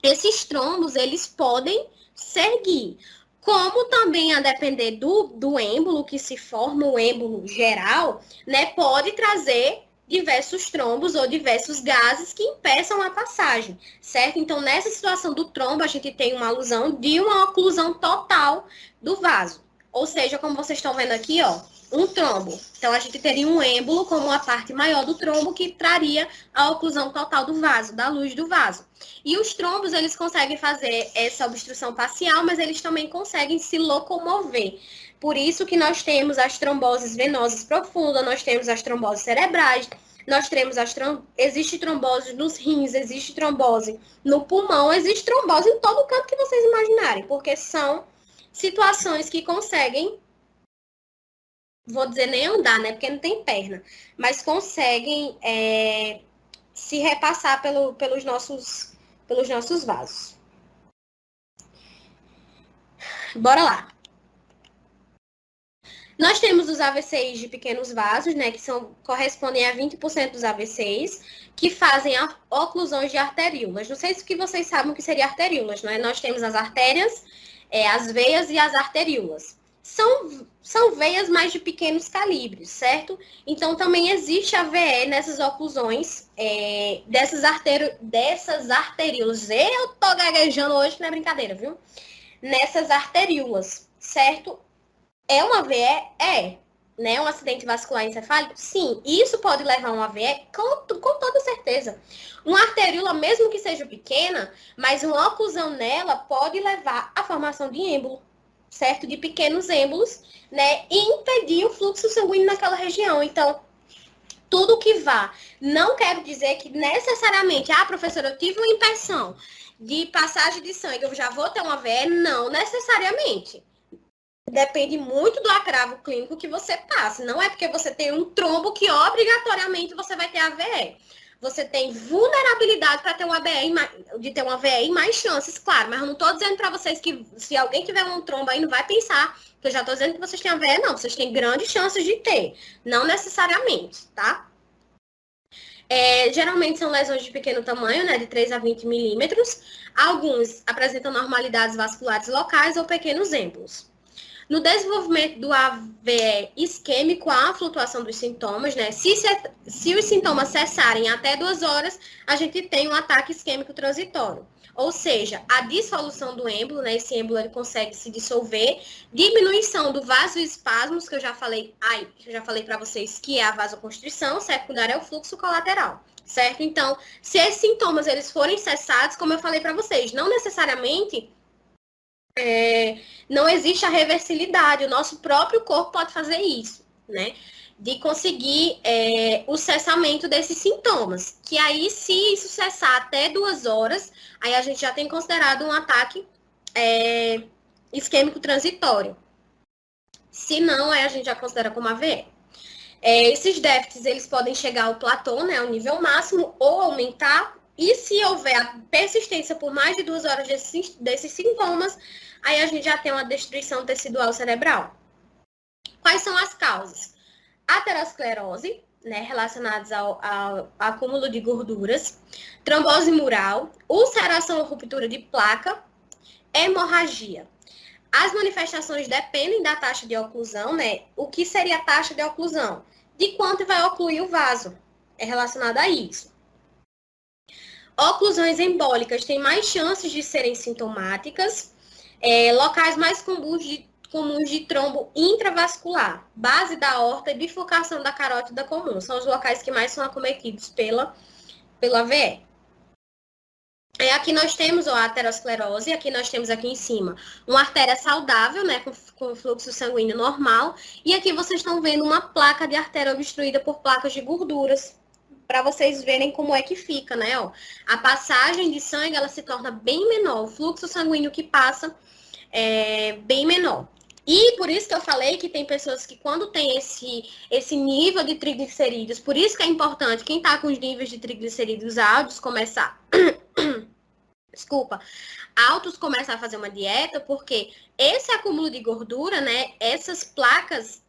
S1: Esses trombos, eles podem seguir. Como também a depender do êmbolo que se forma, o êmbolo geral, né, pode trazer diversos trombos ou diversos gases que impeçam a passagem, certo? Então, nessa situação do trombo, a gente tem uma alusão de uma oclusão total do vaso. Ou seja, como vocês estão vendo aqui, ó, um trombo. Então, a gente teria um êmbolo como a parte maior do trombo que traria a oclusão total do vaso, da luz do vaso. E os trombos, eles conseguem fazer essa obstrução parcial, mas eles também conseguem se locomover. Por isso que nós temos as tromboses venosas profundas, nós temos as tromboses cerebrais, nós temos existe trombose nos rins, existe trombose no pulmão, existe trombose em todo canto que vocês imaginarem, porque são situações que conseguem, vou dizer nem andar, né, porque não tem perna, mas conseguem se repassar pelos nossos vasos. Bora lá. Nós temos os AVCs de pequenos vasos, né, que correspondem a 20% dos AVCs, que fazem oclusões de arteríolas. Não sei se vocês sabem o que seria arteríolas, né? Nós temos as artérias, as veias e as arteríolas. São veias mais de pequenos calibres, certo? Então, também existe AVE nessas oclusões dessas arteríolas. Eu tô gaguejando hoje, que não é brincadeira, viu? Nessas arteríolas, certo? É uma AVE? Né? Um acidente vascular encefálico? Sim. Isso pode levar a uma AVE? Com toda certeza. Uma arteríola, mesmo que seja pequena, mas uma oclusão nela pode levar à formação de êmbolo, certo? De pequenos êmbolos, né? E impedir o fluxo sanguíneo naquela região. Então, tudo que vá. Não quero dizer que necessariamente, professora, eu tive uma impressão de passagem de sangue, eu já vou ter uma AVE? Não necessariamente. Depende muito do agravo clínico que você passe. Não é porque você tem um trombo que obrigatoriamente você vai ter AVE. Você tem vulnerabilidade para ter um AVE, de ter um AVE e mais chances, claro. Mas eu não estou dizendo para vocês que se alguém tiver um trombo aí, não vai pensar que eu já estou dizendo que vocês têm AVE, não. Vocês têm grandes chances de ter. Não necessariamente, tá? Geralmente são lesões de pequeno tamanho, né, de 3 a 20 milímetros. Alguns apresentam normalidades vasculares locais ou pequenos êmbolos. No desenvolvimento do AVE isquêmico, há a flutuação dos sintomas, né? Se os sintomas cessarem até 2 horas, a gente tem um ataque isquêmico transitório. Ou seja, a dissolução do êmbolo, né? Esse êmbolo ele consegue se dissolver, diminuição do vasoespasmos, que eu já falei para vocês que é a vasoconstrição, secundária é o fluxo colateral, certo? Então, se esses sintomas eles forem cessados, como eu falei para vocês, não necessariamente não existe a reversibilidade, o nosso próprio corpo pode fazer isso, né? De conseguir o cessamento desses sintomas. Que aí, se isso cessar até 2 horas, aí a gente já tem considerado um ataque isquêmico transitório. Se não, aí a gente já considera como AVE. Esses déficits, eles podem chegar ao platô, né, ao nível máximo, ou aumentar. E se houver a persistência por mais de 2 horas desses sintomas, aí a gente já tem uma destruição tecidual cerebral. Quais são as causas? Aterosclerose, né, relacionadas ao acúmulo de gorduras, trombose mural, ulceração ou ruptura de placa, hemorragia. As manifestações dependem da taxa de oclusão, né? O que seria a taxa de oclusão? De quanto vai ocluir o vaso. É relacionado a isso. Oclusões embólicas têm mais chances de serem sintomáticas. Locais mais comuns de trombo intravascular, base da aorta e bifurcação da carótida comum. São os locais que mais são acometidos pelo AVE. Aqui nós temos a aterosclerose, aqui nós temos aqui em cima uma artéria saudável, né, com fluxo sanguíneo normal, e aqui vocês estão vendo uma placa de artéria obstruída por placas de gorduras, para vocês verem como é que fica, né? Ó, a passagem de sangue, ela se torna bem menor. O fluxo sanguíneo que passa é bem menor. E por isso que eu falei que tem pessoas que quando tem esse nível de triglicerídeos, por isso que é importante quem está com os níveis de triglicerídeos altos começar, desculpa, altos começar a fazer uma dieta, porque esse acúmulo de gordura, né, essas placas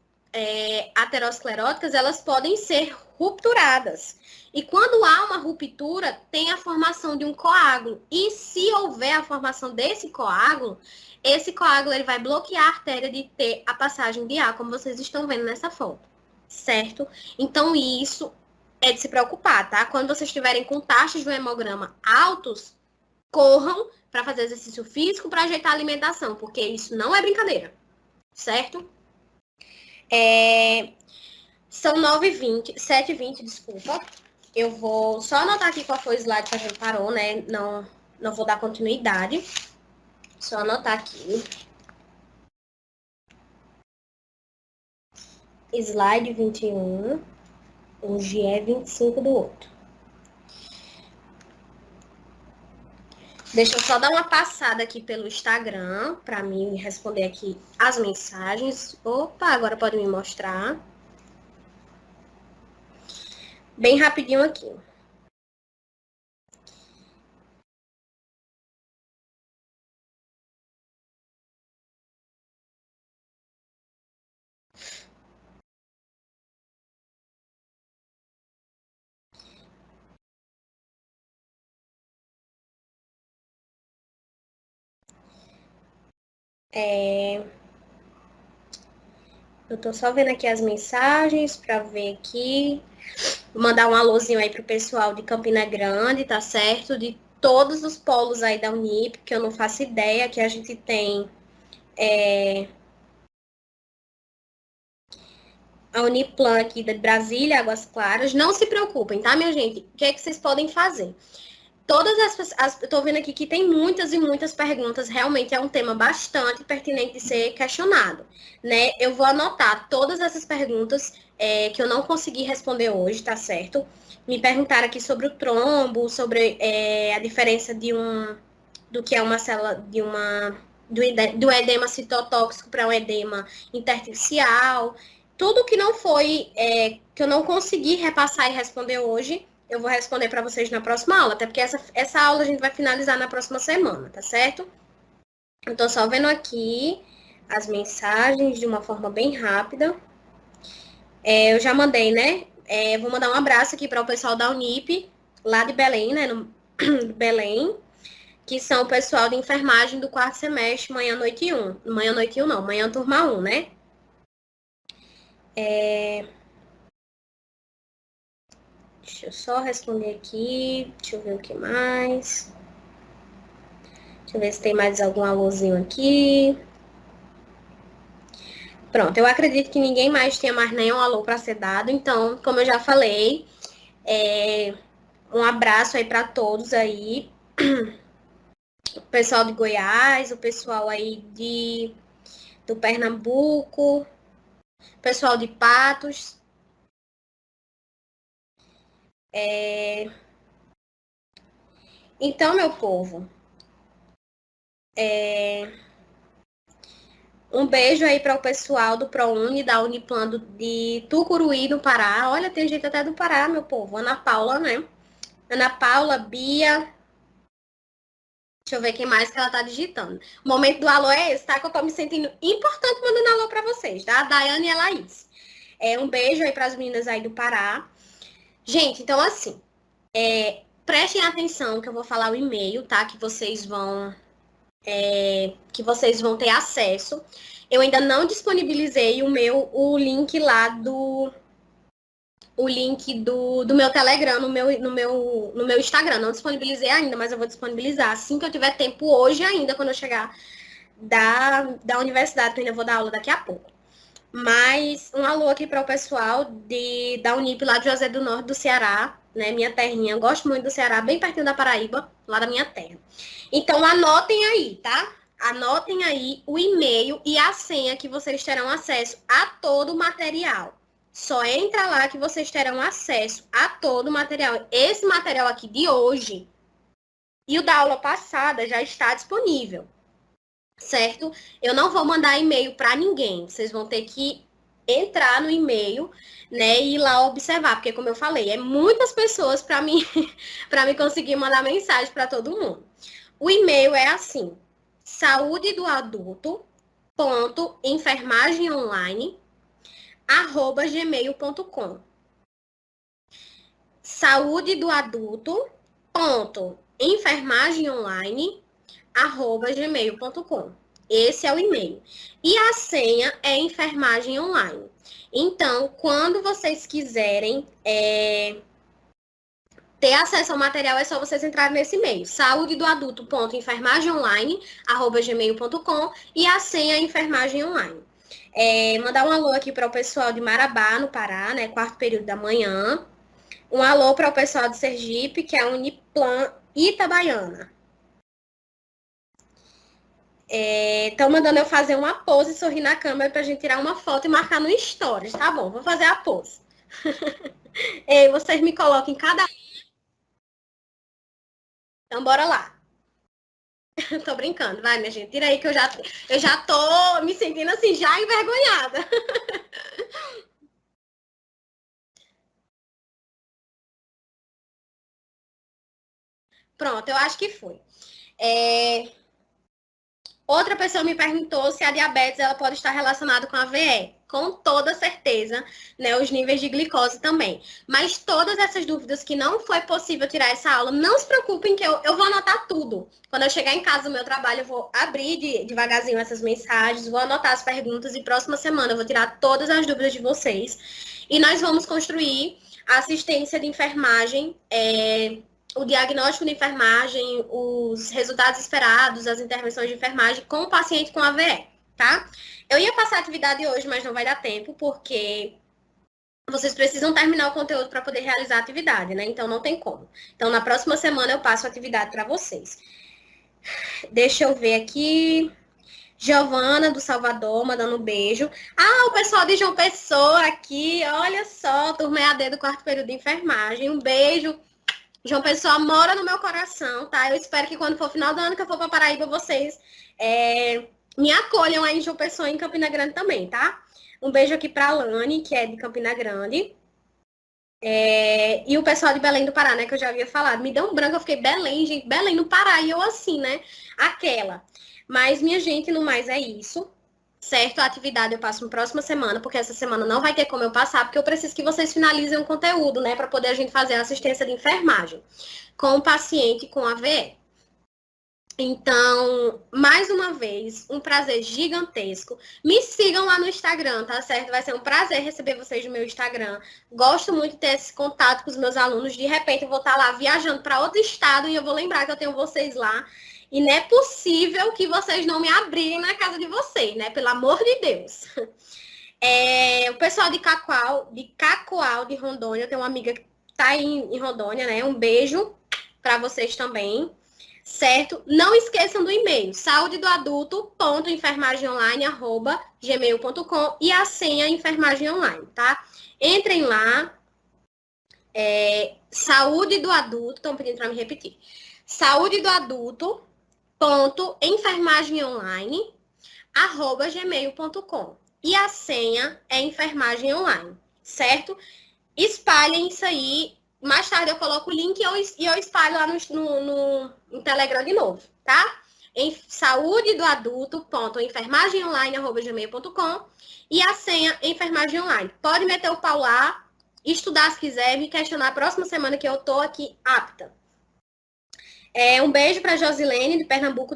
S1: ateroscleróticas, elas podem ser rupturadas. E quando há uma ruptura, tem a formação de um coágulo. E se houver a formação desse coágulo, esse coágulo ele vai bloquear a artéria de ter a passagem de ar, como vocês estão vendo nessa foto, certo? Então, isso é de se preocupar, tá? Quando vocês estiverem com taxas do hemograma altos, corram para fazer exercício físico, para ajeitar a alimentação, porque isso não é brincadeira, certo? São 9h20, 7h20, desculpa. Eu vou só anotar aqui qual foi o slide que a gente parou, né? Não vou dar continuidade. Só anotar aqui. Slide 21. Hoje é 25 do outro. Deixa eu só dar uma passada aqui pelo Instagram para mim responder aqui as mensagens. Opa, agora pode me mostrar. Bem rapidinho aqui. Eu tô só vendo aqui as mensagens para ver aqui. Vou mandar um alôzinho aí pro pessoal de Campina Grande, tá certo? De todos os polos aí da Unip, que eu não faço ideia, que a gente tem a Uniplan aqui de Brasília, Águas Claras. Não se preocupem, tá, minha gente? O que é que vocês podem fazer? Eu tô vendo aqui que tem muitas e muitas perguntas, realmente é um tema bastante pertinente de ser questionado, né? Eu vou anotar todas essas perguntas que eu não consegui responder hoje, tá certo? Me perguntaram aqui sobre o trombo, sobre a diferença do que é uma célula, do edema citotóxico para um edema intersticial. Tudo que não foi, que eu não consegui repassar e responder hoje, eu vou responder para vocês na próxima aula, até porque essa aula a gente vai finalizar na próxima semana, tá certo? Eu tô só vendo aqui as mensagens de uma forma bem rápida. Eu já mandei, né? Vou mandar um abraço aqui para o pessoal da Unip, lá de Belém, né? Belém, que são o pessoal de enfermagem do quarto semestre, manhã, noite e 1. Manhã, noite e 1 não, manhã, turma 1, né? Deixa eu só responder aqui. Deixa eu ver o que mais. Deixa eu ver se tem mais algum alôzinho aqui. Pronto, eu acredito que ninguém mais tenha mais nenhum alô para ser dado. Então, como eu já falei, um abraço aí para todos aí. O pessoal de Goiás, o pessoal aí do Pernambuco, o pessoal de Patos. Então, meu povo, um beijo aí para o pessoal do ProUni, da Uniplan de Tucuruí, no Pará. Olha, tem gente até do Pará, meu povo. Ana Paula, né? Ana Paula, Bia. Deixa eu ver quem mais que ela tá digitando. O momento do alô é esse, tá? Que eu tô me sentindo importante mandando alô para vocês, tá? A Daiane e a Laís. Um beijo aí para as meninas aí do Pará. Gente, então assim, prestem atenção que eu vou falar o e-mail, tá? Que vocês vão ter acesso. Eu ainda não disponibilizei o link lá do meu Telegram no meu Instagram. Não disponibilizei ainda, mas eu vou disponibilizar assim que eu tiver tempo hoje ainda, quando eu chegar da universidade, que eu ainda vou dar aula daqui a pouco. Mas um alô aqui para o pessoal da Unip lá de José do Norte, do Ceará, né? Minha terrinha. Eu gosto muito do Ceará, bem pertinho da Paraíba, lá da minha terra. Então anotem aí, tá? Anotem aí o e-mail e a senha que vocês terão acesso a todo o material, Só entra lá que vocês terão acesso a todo o material. Esse material aqui de hoje e o da aula passada já está disponível, certo? Eu não vou mandar e-mail para ninguém. Vocês vão ter que entrar no e-mail, né, e ir lá observar, porque como eu falei, é muitas pessoas para mim para mim conseguir mandar mensagem para todo mundo. O e-mail é assim: saúde do adulto ponto enfermagem online @gmail.com. Saúde do adulto ponto enfermagem online @gmail.com. Esse é o e-mail. E a senha é enfermagem online. Então, quando vocês quiserem ter acesso ao material, é só vocês entrarem nesse e-mail. Saúde do adulto enfermagem online @gmail.com e a senha é enfermagem online. Mandar um alô aqui para o pessoal de Marabá, no Pará, né? 4º período da manhã. Um alô para o pessoal de Sergipe, que é a Uniplan Itabaiana. Estão mandando eu fazer uma pose e sorrir na câmera pra gente tirar uma foto e marcar no Stories. Tá bom, vou fazer a pose. Vocês me coloquem cada. Então, bora lá. Tô brincando, vai, minha gente. Tira aí que eu já tô me sentindo assim, já envergonhada. Pronto, eu acho que foi. Outra pessoa me perguntou se a diabetes ela pode estar relacionada com a AVE. Com toda certeza, né? Os níveis de glicose também. Mas todas essas dúvidas que não foi possível tirar essa aula, não se preocupem que eu vou anotar tudo. Quando eu chegar em casa do meu trabalho, eu vou abrir devagarzinho essas mensagens, vou anotar as perguntas e próxima semana eu vou tirar todas as dúvidas de vocês. E nós vamos construir a assistência de enfermagem o diagnóstico de enfermagem, os resultados esperados, as intervenções de enfermagem com o paciente com AVE, tá? Eu ia passar a atividade hoje, mas não vai dar tempo, porque vocês precisam terminar o conteúdo para poder realizar a atividade, né? Então não tem como. Então na próxima semana eu passo a atividade para vocês. Deixa eu ver aqui. Giovana do Salvador, mandando um beijo. Ah, o pessoal de João Pessoa aqui, olha só, turma EAD do 4º período de enfermagem. Um beijo. João Pessoa mora no meu coração, tá? Eu espero que quando for final do ano que eu for para Paraíba, vocês me acolham aí em João Pessoa e em Campina Grande também, tá? Um beijo aqui para a Lani, que é de Campina Grande. E o pessoal de Belém do Pará, né? Que eu já havia falado. Me deu um branco, eu fiquei Belém, gente. Belém no Pará. E eu assim, né? Aquela. Mas, minha gente, no mais é isso. Certo? A atividade eu passo na próxima semana, porque essa semana não vai ter como eu passar, porque eu preciso que vocês finalizem o conteúdo, né? Para poder a gente fazer a assistência de enfermagem com o paciente com AVE. Então, mais uma vez, um prazer gigantesco. Me sigam lá no Instagram, tá certo? Vai ser um prazer receber vocês no meu Instagram. Gosto muito de ter esse contato com os meus alunos. De repente, eu vou estar lá viajando para outro estado e eu vou lembrar que eu tenho vocês lá. E não é possível que vocês não me abrirem na casa de vocês, né? Pelo amor de Deus. O pessoal de Cacoal, de Rondônia, eu tenho uma amiga que tá em Rondônia, né? Um beijo para vocês também. Certo? Não esqueçam do e-mail, saudedoadulto.enfermagemonline@gmail.com e a senha enfermagem online, tá? Entrem lá. Saúde do adulto, estão pedindo para me repetir. Saúde do adulto enfermagemonline@gmail.com e a senha é enfermagem online, certo? Espalhem isso aí. Mais tarde eu coloco o link e eu espalho lá no Telegram de novo, tá? Em saúde do adulto.enfermagemonline@gmail.com e a senha enfermagem online. Pode meter o pau lá, estudar se quiser, me questionar a próxima semana que eu tô aqui apta. Um beijo para Josilene, de Pernambuco,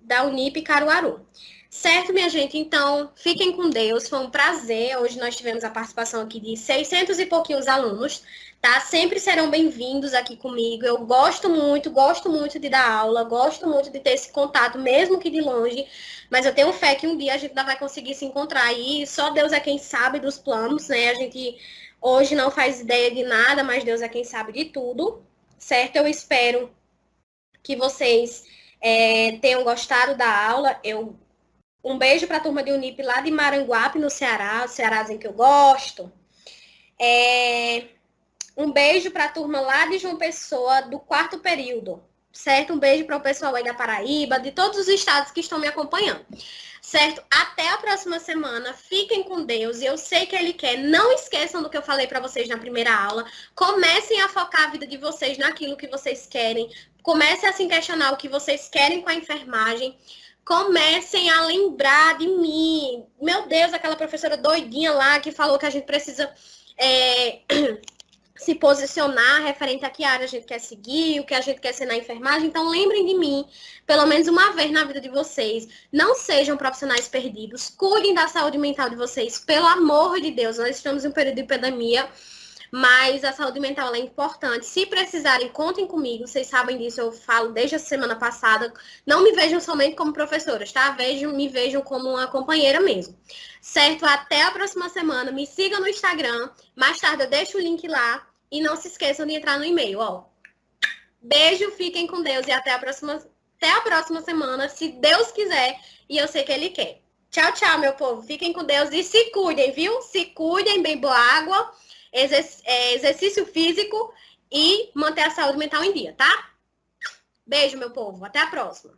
S1: da Unip Caruaru. Certo, minha gente? Então, fiquem com Deus. Foi um prazer. Hoje nós tivemos a participação aqui de 600 e pouquinhos alunos, tá? Sempre serão bem-vindos aqui comigo. Eu gosto muito de dar aula, gosto muito de ter esse contato, mesmo que de longe. Mas eu tenho fé que um dia a gente ainda vai conseguir se encontrar aí. Só Deus é quem sabe dos planos, né? A gente hoje não faz ideia de nada, mas Deus é quem sabe de tudo, certo? Eu espero que vocês tenham gostado da aula. Um beijo para a turma de Unip lá de Maranguape, no Ceará, o Cearázinho que eu gosto. Um beijo para a turma lá de João Pessoa, do 4º período, certo? Um beijo para o pessoal aí da Paraíba, de todos os estados que estão me acompanhando, certo? Até a próxima semana, fiquem com Deus, e eu sei que Ele quer. Não esqueçam do que eu falei para vocês na primeira aula, comecem a focar a vida de vocês naquilo que vocês querem, comecem a se questionar o que vocês querem com a enfermagem, comecem a lembrar de mim. Meu Deus, aquela professora doidinha lá que falou que a gente precisa se posicionar referente a que área a gente quer seguir, o que a gente quer ser na enfermagem. Então, lembrem de mim, pelo menos uma vez na vida de vocês. Não sejam profissionais perdidos. Cuidem da saúde mental de vocês, pelo amor de Deus. Nós estamos em um período de pandemia, mas a saúde mental é importante. Se precisarem, contem comigo. Vocês sabem disso, eu falo desde a semana passada. Não me vejam somente como professoras, tá? Me vejam como uma companheira mesmo. Certo? Até a próxima semana. Me sigam no Instagram. Mais tarde eu deixo o link lá. E não se esqueçam de entrar no e-mail, ó. Beijo, fiquem com Deus e até a próxima semana, se Deus quiser. E eu sei que Ele quer. Tchau, tchau, meu povo. Fiquem com Deus e se cuidem, viu? Se cuidem, bebam água, exercício físico e manter a saúde mental em dia, tá? Beijo, meu povo. Até a próxima.